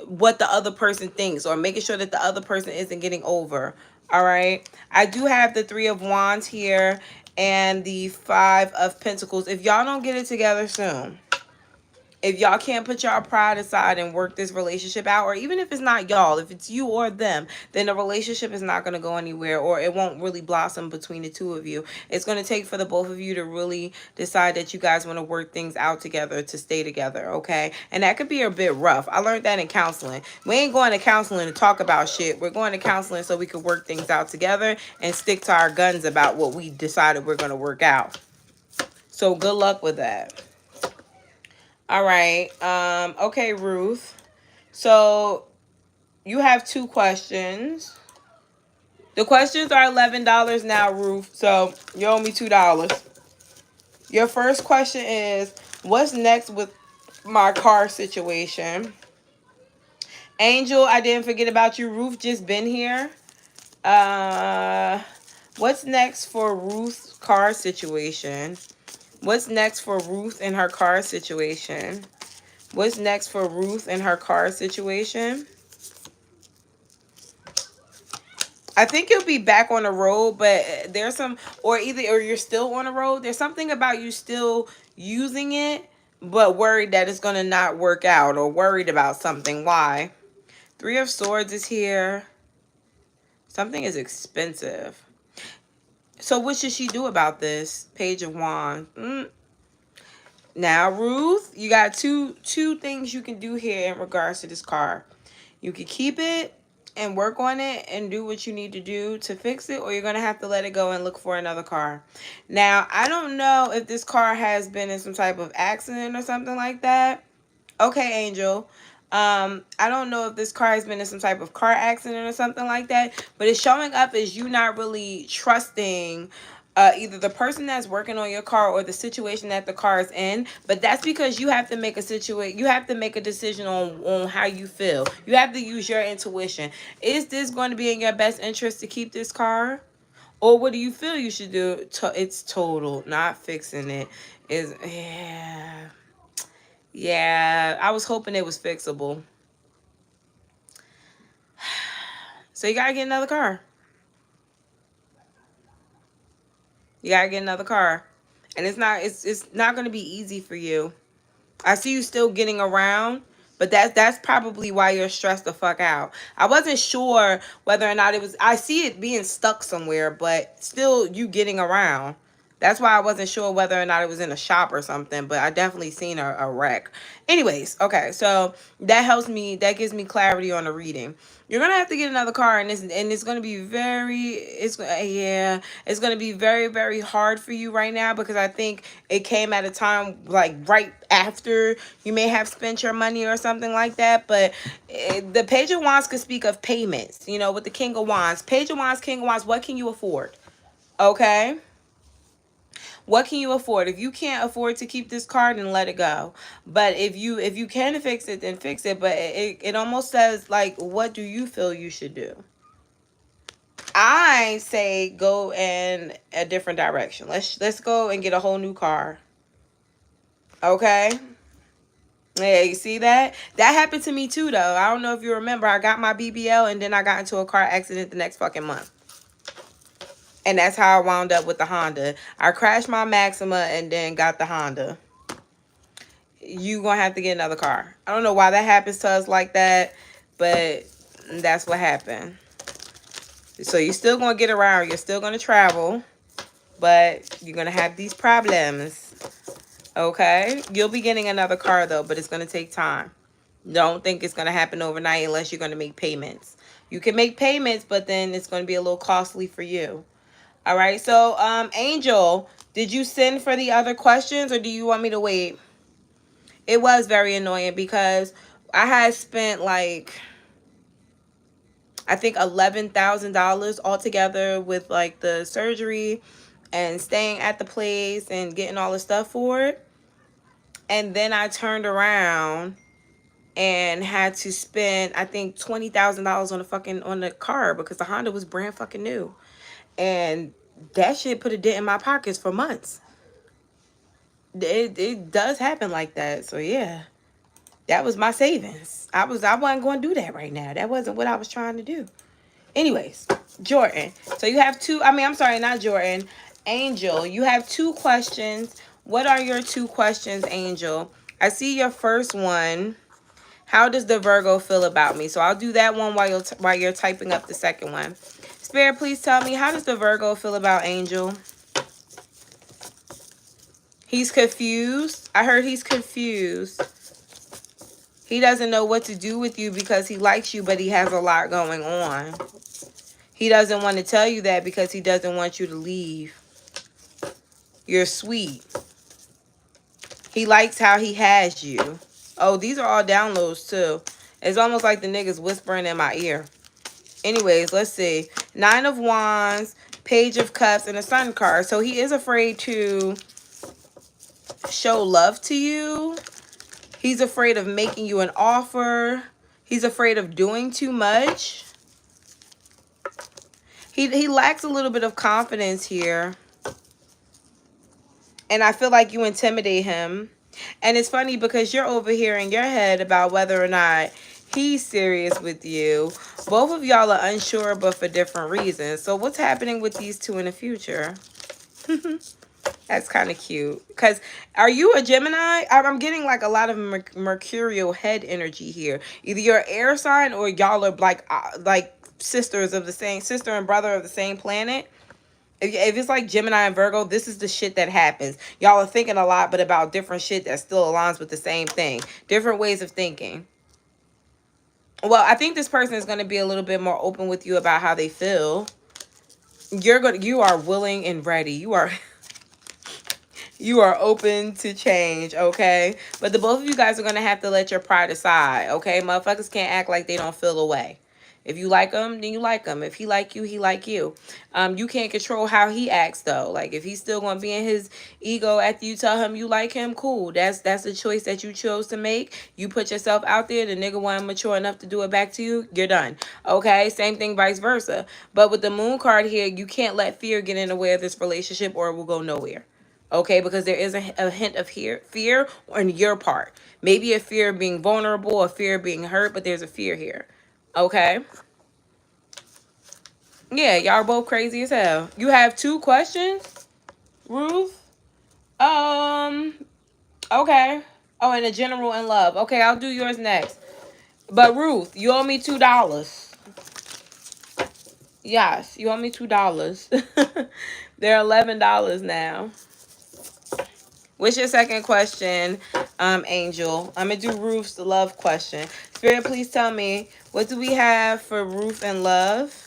what the other person thinks, or making sure that the other person isn't getting over. All right. I do have the Three of Wands here and the Five of Pentacles. If y'all don't get it together soon, if y'all can't put y'all pride aside and work this relationship out, or even if it's not y'all, if it's you or them, then the relationship is not going to go anywhere, or it won't really blossom between the two of you. It's going to take for the both of you to really decide that you guys want to work things out together to stay together, okay? And that could be a bit rough. I learned that in counseling. We ain't going to counseling to talk about shit. We're going to counseling so we can work things out together and stick to our guns about what we decided we're going to work out. So good luck with that. All right. Okay, Ruth. So you have two questions. The questions are $11 now, Ruth. So you owe me $2. Your first question is, what's next with my car situation? Angel, I didn't forget about you. Ruth just been here. What's next for Ruth's car situation? What's next for Ruth and her car situation? What's next for Ruth and her car situation? I think you'll be back on the road, but there's some, or you're still on the road. There's something about you still using it, but worried that it's going to not work out, or worried about something. Why? Three of Swords is here. Something is expensive. So what should she do about this? Page of Wands. Now, Ruth, you got two things you can do here in regards to this car. You can keep it and work on it and do what you need to do to fix it, or you're going to have to let it go and look for another car. Now, I don't know if this car has been in some type of accident or something like that. Okay, Angel. I don't know if this car has been in some type of car accident or something like that, but it's showing up as you not really trusting either the person that's working on your car or the situation that the car is in. But that's because you have to make a decision on how you feel. You have to use your intuition. Is this going to be in your best interest to keep this car? Or what do you feel you should do? It's total, not fixing it. Yeah, I was hoping it was fixable. So you gotta get another car. You gotta get another car. And it's not gonna be easy for you. I see you still getting around, but that's probably why you're stressed the fuck out. I wasn't sure whether or not it was, I see it being stuck somewhere, but still you getting around. That's why I wasn't sure whether or not it was in a shop or something, but I definitely seen a wreck. Anyways, okay, so that helps me, that gives me clarity on the reading. You're gonna have to get another car, and it's gonna be it's gonna be very, very hard for you right now, because I think it came at a time like right after you may have spent your money or something like that. But the Page of Wands could speak of payments, you know, with the King of Wands. Page of Wands, King of Wands, what can you afford? Okay? What can you afford? If you can't afford to keep this card, then let it go. But if you can fix it, then fix it. But it almost says, like, what do you feel you should do? I say go in a different direction. Let's go and get a whole new car. Okay? Yeah, you see that? That happened to me too, though. I don't know if you remember. I got my BBL and then I got into a car accident the next fucking month. And that's how I wound up with the Honda. I crashed my Maxima and then got the Honda. You gonna have to get another car. I don't know why that happens to us like that, but that's what happened. So you're still gonna get around. You're still gonna travel, but you're gonna have these problems. Okay? You'll be getting another car though, but it's gonna take time. Don't think it's gonna happen overnight unless you're gonna make payments. You can make payments, but then it's gonna be a little costly for you. All right. So, Angel, did you send for the other questions, or do you want me to wait? It was very annoying because I had spent like, I think $11,000 altogether with like the surgery and staying at the place and getting all the stuff for it. And then I turned around and had to spend, I think, $20,000 on the car because the Honda was brand fucking new. And that shit put a dent in my pockets for months. It does happen like that. So yeah, that was my savings. I wasn't going to do that right now. That wasn't what I was trying to do. Anyways, Jordan. So you have two, I'm sorry, not Jordan. Angel, you have two questions. What are your two questions, Angel? I see your first one. How does the Virgo feel about me? So I'll do that one while you're typing up the second one. Spirit, please tell me, how does the Virgo feel about Angel? He's confused. I heard he's confused. He doesn't know what to do with you because he likes you, but he has a lot going on. He doesn't want to tell you that because he doesn't want you to leave. You're sweet. He likes how he has you. Oh, these are all downloads too. It's almost like the nigga's whispering in my ear. Anyways, let's see. 9 of Wands, Page of Cups, and a Sun card. So he is afraid to show love to you. He's afraid of making you an offer. He's afraid of doing too much. He lacks a little bit of confidence here. And I feel like you intimidate him. And it's funny because you're over here in your head about whether or not he's serious with you. Both of y'all are unsure, but for different reasons. So what's happening with these two in the future? That's kind of cute. Because are you a Gemini? I'm getting like a lot of mercurial head energy here. Either you're air sign or y'all are like sisters of the same, sister and brother of the same planet. If it's like Gemini and Virgo, this is the shit that happens. Y'all are thinking a lot, but about different shit that still aligns with the same thing. Different ways of thinking. Well, I think this person is going to be a little bit more open with you about how they feel. You are willing and ready. You are open to change, okay? But the both of you guys are going to have to let your pride aside, okay? Motherfuckers can't act like they don't feel away. If you like him, then you like him. If he like you, he like you. You can't control how he acts, though. Like, if he's still going to be in his ego after you tell him you like him, cool. That's a choice that you chose to make. You put yourself out there. The nigga wasn't mature enough to do it back to you. You're done. Okay? Same thing, vice versa. But with the Moon card here, you can't let fear get in the way of this relationship or it will go nowhere. Okay? Because there is a hint of fear on your part. Maybe a fear of being vulnerable, a fear of being hurt, but there's a fear here. Okay? Yeah, y'all both crazy as hell. You have 2 questions, Ruth? Okay. Oh, and a general in love. Okay, I'll do yours next. But Ruth, you owe me $2. Yes, you owe me $2. They're $11 now. What's your second question, Angel? I'm going to do Ruth's love question. Spirit, please tell me, what do we have for Ruth and love?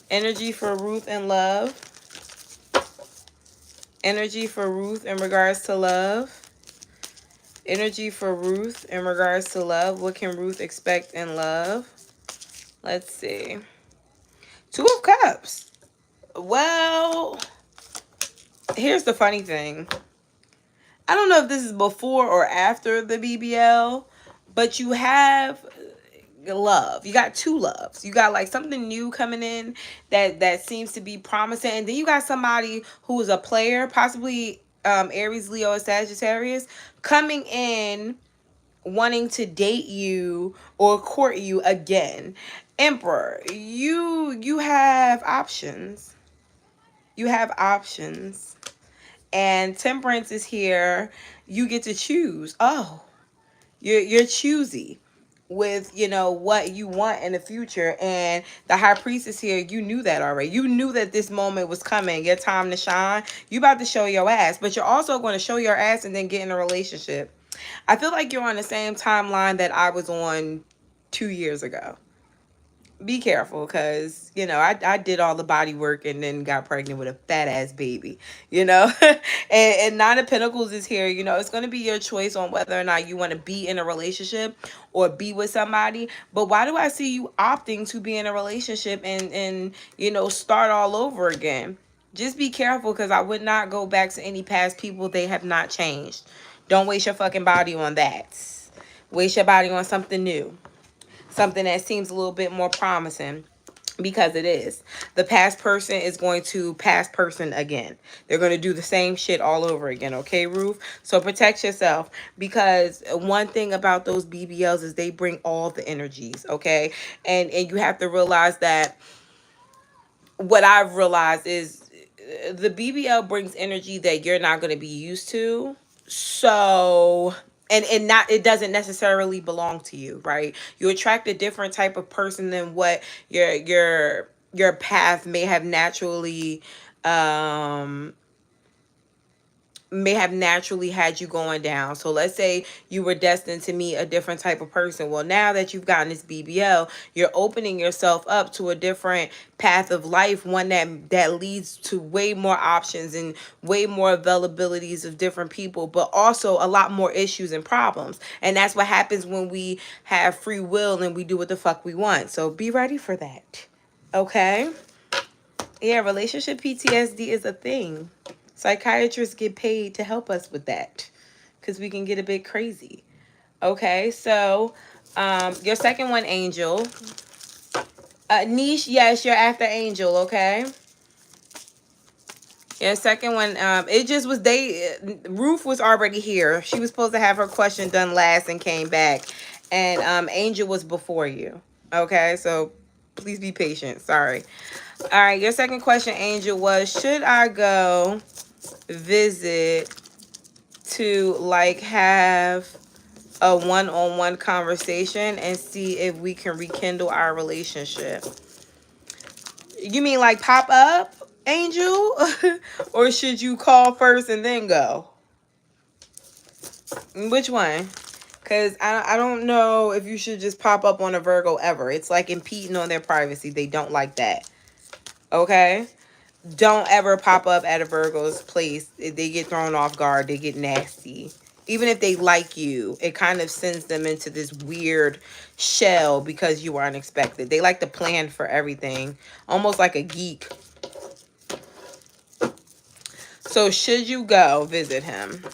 Energy for Ruth and love. Energy for Ruth in regards to love. Energy for Ruth in regards to love. What can Ruth expect in love? Let's see. 2 of Cups. Well, here's the funny thing. I don't know if this is before or after the BBL, but you have love. You got 2 loves. You got like something new coming in that seems to be promising, and then you got somebody who is a player, possibly Aries, Leo, or Sagittarius, coming in wanting to date you or court you again. Emperor, you have options. You have options. And Temperance is here. You get to choose. Oh, you're choosy with, you know, what you want in the future. And the High Priestess here, you knew that already. You knew that this moment was coming, your time to shine. You about to show your ass, but you're also going to show your ass and then get in a relationship. I feel like you're on the same timeline that I was on 2 years ago. Be careful, because, you know, I did all the body work and then got pregnant with a fat ass baby, you know. And Nine of Pentacles is here. You know, it's going to be your choice on whether or not you want to be in a relationship or be with somebody. But why do I see you opting to be in a relationship and you know, start all over again? Just be careful, because I would not go back to any past people. They have not changed. Don't waste your fucking body on that. Waste your body on something new. Something that seems a little bit more promising, because it is. The past person is going to past person again. They're going to do the same shit all over again, okay, Ruth? So protect yourself, because one thing about those BBLs is they bring all the energies, okay? And you have to realize that what I've realized is the BBL brings energy that you're not going to be used to. So, and not, it doesn't necessarily belong to you, right? You attract a different type of person than what your path may have naturally had you going down. So let's say you were destined to meet a different type of person. Well, now that you've gotten this BBL, you're opening yourself up to a different path of life, one that leads to way more options and way more availabilities of different people, but also a lot more issues and problems. And that's what happens when we have free will and we do what the fuck we want. So be ready for that. Okay? Yeah, relationship PTSD is a thing. Psychiatrists get paid to help us with that, because we can get a bit crazy. Okay, so your second one, Angel. Niche, yes, you're after Angel, okay? Your second one, it just was, Ruth was already here. She was supposed to have her question done last and came back. And Angel was before you. Okay, so please be patient. Sorry. All right, your second question, Angel, was, should I go visit to like have a one-on-one conversation and see if we can rekindle our relationship? You mean like pop up, Angel? Or should you call first and then go? Which one? Because I don't know if you should just pop up on a Virgo ever. It's like impeding on their privacy. They don't like that. Okay? Don't ever pop up at a Virgo's place. They get thrown off guard. They get nasty. Even if they like you, it kind of sends them into this weird shell because you are unexpected. They like to plan for everything, almost like a geek. So should you go visit him?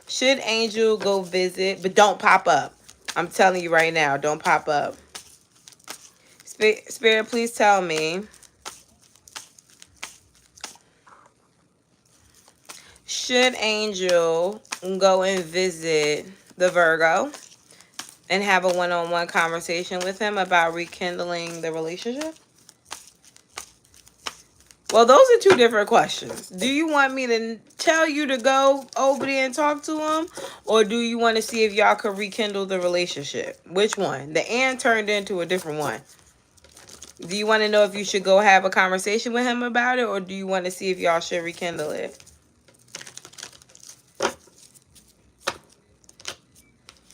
Should Angel go visit? But don't pop up. I'm telling you right now, don't pop up. Spirit, please tell me. Should Angel go and visit the Virgo and have a one-on-one conversation with him about rekindling the relationship? Well, those are two different questions. Do you want me to tell you to go over there and talk to him? Or do you want to see if y'all could rekindle the relationship? Which one? The and turned into a different one. Do you want to know if you should go have a conversation with him about it? Or do you want to see if y'all should rekindle it?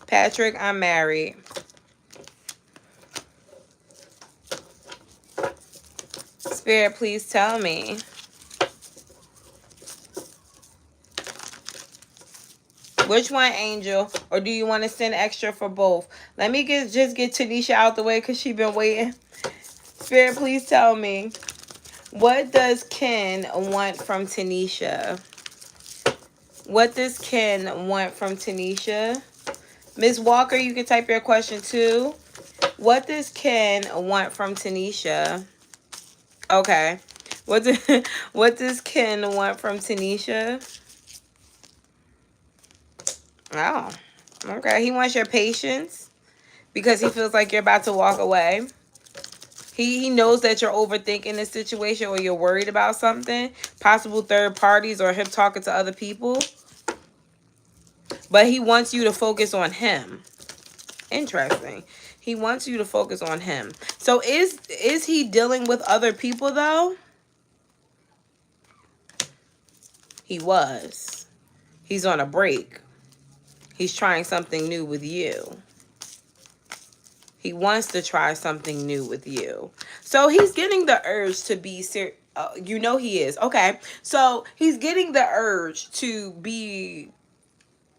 Patrick, I'm married. Spirit, please tell me. Which one, Angel? Or do you want to send extra for both? Let me just get Tanisha out the way because she's been waiting. Spirit, please tell me. What does Ken want from Tanisha? What does Ken want from Tanisha? Ms. Walker, you can type your question too. What does Ken want from Tanisha? Okay. What does Ken want from Tanisha? Oh. Okay. He wants your patience because he feels like you're about to walk away. He knows that you're overthinking this situation or you're worried about something. Possible third parties or him talking to other people. But he wants you to focus on him. Interesting. He wants you to focus on him. So is he dealing with other people though? He was. He's on a break. He's trying something new with you. He wants to try something new with you. So he's getting the urge to be serious. You know he is. Okay. So he's getting the urge to be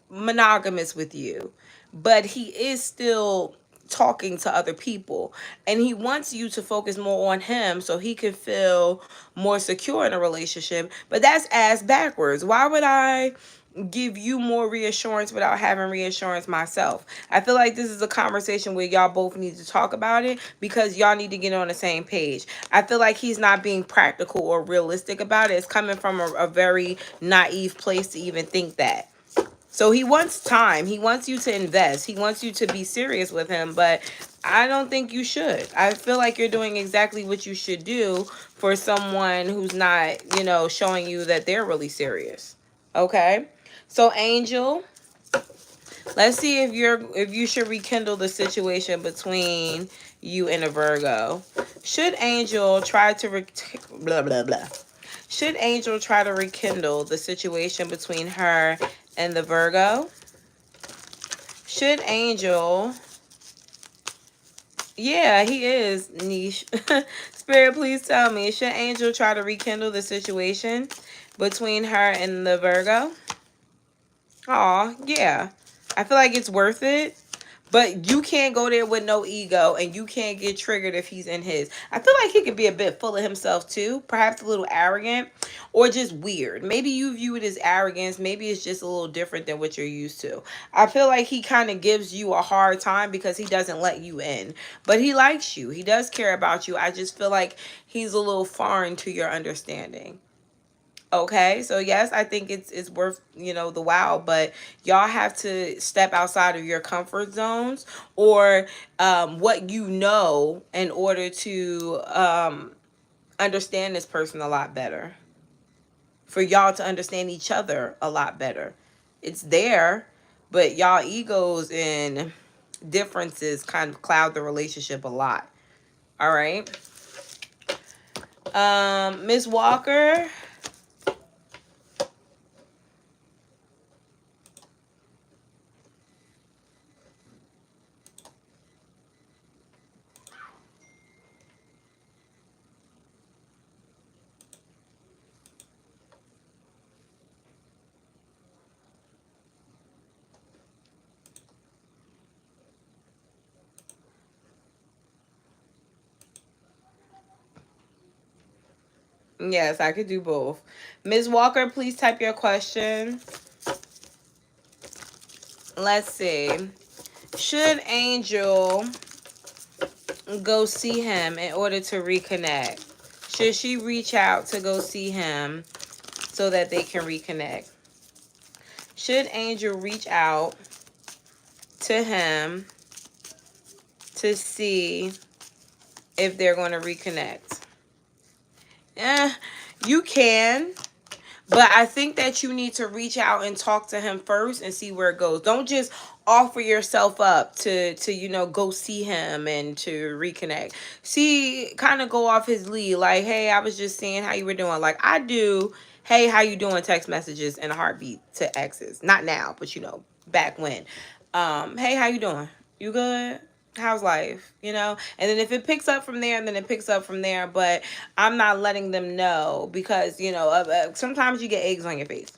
monogamous with you. But he is still talking to other people. And he wants you to focus more on him so he can feel more secure in a relationship. But that's ass backwards. Why would I give you more reassurance without having reassurance myself? I feel like this is a conversation where y'all both need to talk about it because y'all need to get on the same page. I feel like he's not being practical or realistic about it. It's coming from a very naive place to even think that. So he wants time. He wants you to invest. He wants you to be serious with him, but I don't think you should. I feel like you're doing exactly what you should do for someone who's not, you know, showing you that they're really serious. Okay? So Angel, let's see if you should rekindle the situation between you and a Virgo. Should Angel try to blah blah blah. Should Angel try to rekindle the situation between her and the Virgo? Should Angel... Yeah, he is niche. Spirit, please tell me. Should Angel try to rekindle the situation between her and the Virgo? Aw, yeah. I feel like it's worth it. But you can't go there with no ego, and you can't get triggered if he's in his. I feel like he could be a bit full of himself too, perhaps a little arrogant or just weird. Maybe you view it as arrogance. Maybe it's just a little different than what you're used to. I feel like he kind of gives you a hard time because he doesn't let you in. But he likes you. He does care about you. I just feel like he's a little foreign to your understanding. Okay, so yes, I think it's worth, you know, the while, but y'all have to step outside of your comfort zones or what you know in order to understand this person a lot better. For y'all to understand each other a lot better. It's there, but y'all egos and differences kind of cloud the relationship a lot. All right. Ms. Walker. Yes, I could do both. Ms. Walker, please type your question. Let's see. Should Angel go see him in order to reconnect? Should she reach out to go see him so that they can reconnect? Should Angel reach out to him to see if they're going to reconnect? You can. But I think that you need to reach out and talk to him first and see where it goes. Don't just offer yourself up to you know, go see him and to reconnect. See, kind of go off his lead. Like, hey, I was just seeing how you were doing. Like I do, hey, how you doing text messages and a heartbeat to exes. Not now, but you know, back when. Hey, how you doing? You good? How's life? You know, and then if it picks up from there, and then it picks up from there. But I'm not letting them know because, you know, sometimes you get eggs on your face.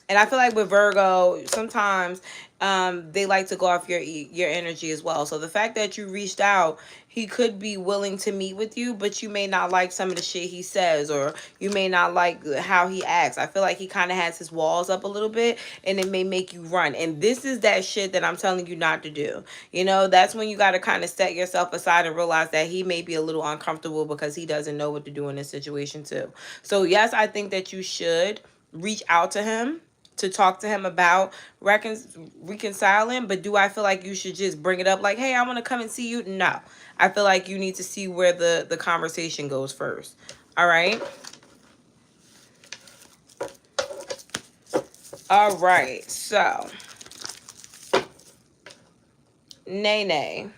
And I feel like with Virgo, sometimes they like to go off your energy as well. So the fact that you reached out, he could be willing to meet with you, but you may not like some of the shit he says, or you may not like how he acts. I feel like he kind of has his walls up a little bit, and it may make you run. And this is that shit that I'm telling you not to do. You know, that's when you got to kind of set yourself aside and realize that he may be a little uncomfortable because he doesn't know what to do in this situation too. So yes, I think that you should reach out to him to talk to him about reconciling. But do I feel like you should just bring it up like, hey, I want to come and see you? No. I feel like you need to see where the conversation goes first. All right. All right. So, Nene,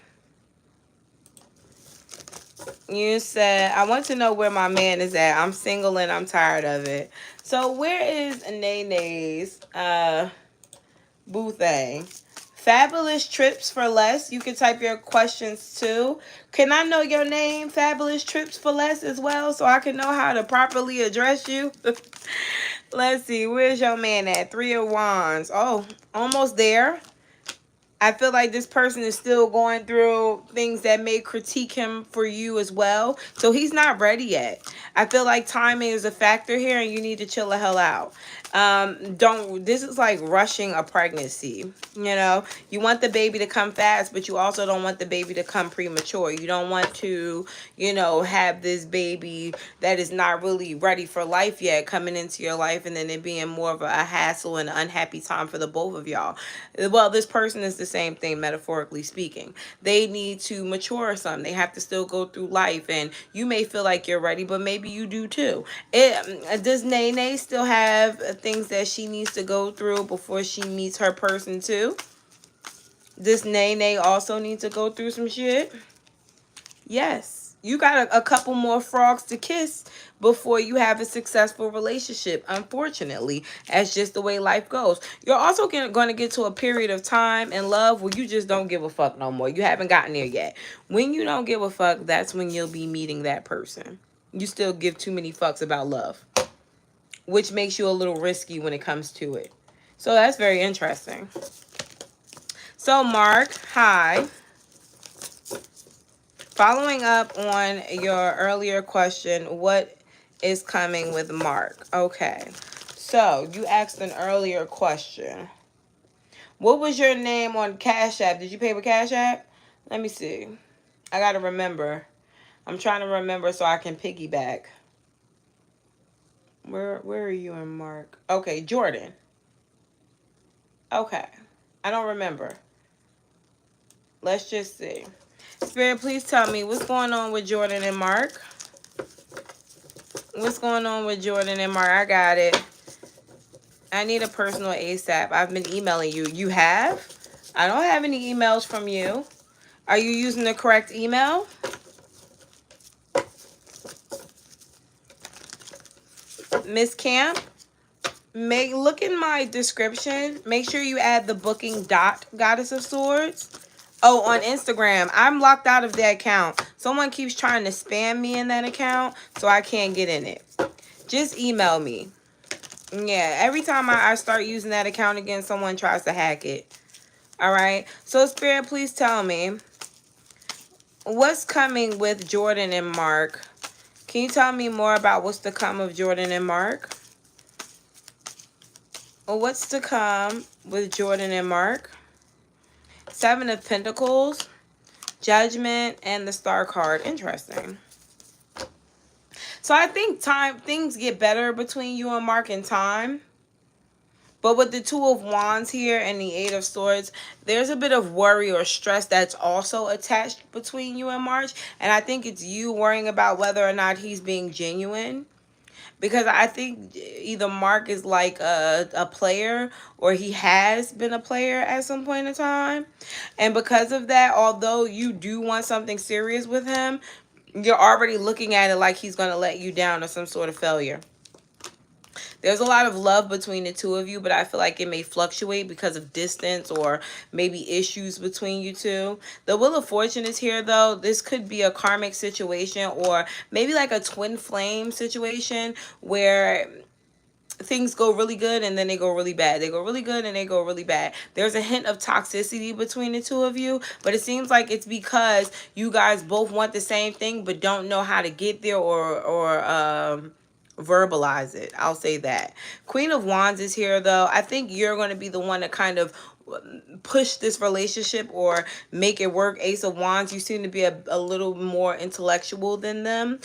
you said, I want to know where my man is at. I'm single and I'm tired of it. So where is Nene's boo thing? Fabulous Trips for Less. You can type your questions too. Can I know your name, Fabulous Trips for Less, as well, so I can know how to properly address you? Let's see. Where's your man at? 3 of Wands. Oh, almost there. I feel like this person is still going through things that may critique him for you as well. So he's not ready yet. I feel like timing is a factor here, and you need to chill the hell out. This is like rushing a pregnancy. You know, you want the baby to come fast, but you also don't want the baby to come premature. You don't want to, you know, have this baby that is not really ready for life yet coming into your life, and then it being more of a hassle and an unhappy time for the both of y'all. Well, this person is the same thing, metaphorically speaking. They need to mature some. They have to still go through life, and you may feel like you're ready, but maybe you do too. Does Nene still have things that she needs to go through before she meets her person too? Does Nene also need to go through some shit? Yes. You got a couple more frogs to kiss before you have a successful relationship, unfortunately. That's just the way life goes. You're also going to get to a period of time in love where you just don't give a fuck no more. You haven't gotten there yet. When you don't give a fuck, that's when you'll be meeting that person. You still give too many fucks about love, which makes you a little risky when it comes to it. So that's very interesting. So Mark, hi. Following up on your earlier question, what is coming with Mark? Okay, so you asked an earlier question. What was your name on Cash App? Did you pay with Cash App? Let me see. I got to remember. I'm trying to remember so I can piggyback. Where are you and Mark? Okay, Jordan. Okay. I don't remember. Let's just see. Spirit, please tell me what's going on with Jordan and Mark. What's going on with Jordan and Mark? I got it. I need a personal ASAP. I've been emailing you. You have? I don't have any emails from you. Are you using the correct email? Miss Camp, look in my description. Make sure you add the booking.goddess of swords. Oh, on Instagram. I'm locked out of that account. Someone keeps trying to spam me in that account, so I can't get in it. Just email me. Yeah, every time I start using that account again, someone tries to hack it. All right. So, Spirit, please tell me what's coming with Jordan and Mark. Can you tell me more about what's to come of Jordan and Mark? Or what's to come with Jordan and Mark? 7 of Pentacles, Judgment, and the Star card. Interesting. So I think things get better between you and Mark in time. But with the 2 of Wands here and the 8 of Swords, there's a bit of worry or stress that's also attached between you and Mark. And I think it's you worrying about whether or not he's being genuine. Because I think either Mark is like a player, or he has been a player at some point in time. And because of that, although you do want something serious with him, you're already looking at it like he's going to let you down or some sort of failure. There's a lot of love between the two of you, but I feel like it may fluctuate because of distance or maybe issues between you two. The Wheel of Fortune is here, though. This could be a karmic situation, or maybe like a twin flame situation where things go really good and then they go really bad. They go really good and they go really bad. There's a hint of toxicity between the two of you, but it seems like it's because you guys both want the same thing but don't know how to get there, or verbalize it. I'll say that. Queen of Wands is here, though. I think you're going to be the one to kind of push this relationship or make it work. Ace of Wands, you seem to be a little more intellectual than them,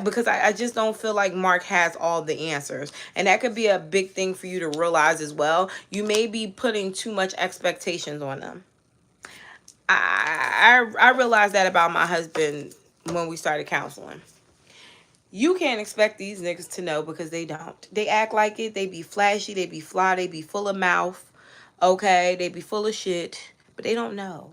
because I just don't feel like Mark has all the answers, and that could be a big thing for you to realize as well. You may be putting too much expectations on them. I realized that about my husband when we started counseling. You can't expect these niggas to know, because they don't. They act like it. They be flashy. They be fly. They be full of mouth. Okay? They be full of shit. But they don't know.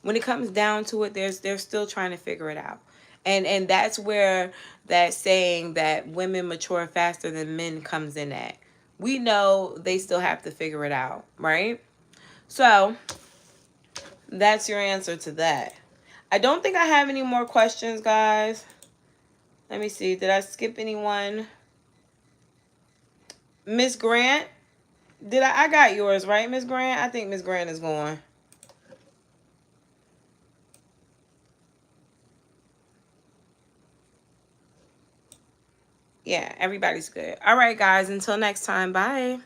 When it comes down to it, they're still trying to figure it out. And that's where that saying that women mature faster than men comes in at. We know they still have to figure it out, right? So that's your answer to that. I don't think I have any more questions, guys. Let me see. Did I skip anyone? Miss Grant, did I got yours, right, Miss Grant? I think Miss Grant is going. Yeah, everybody's good. All right, guys. Until next time. Bye.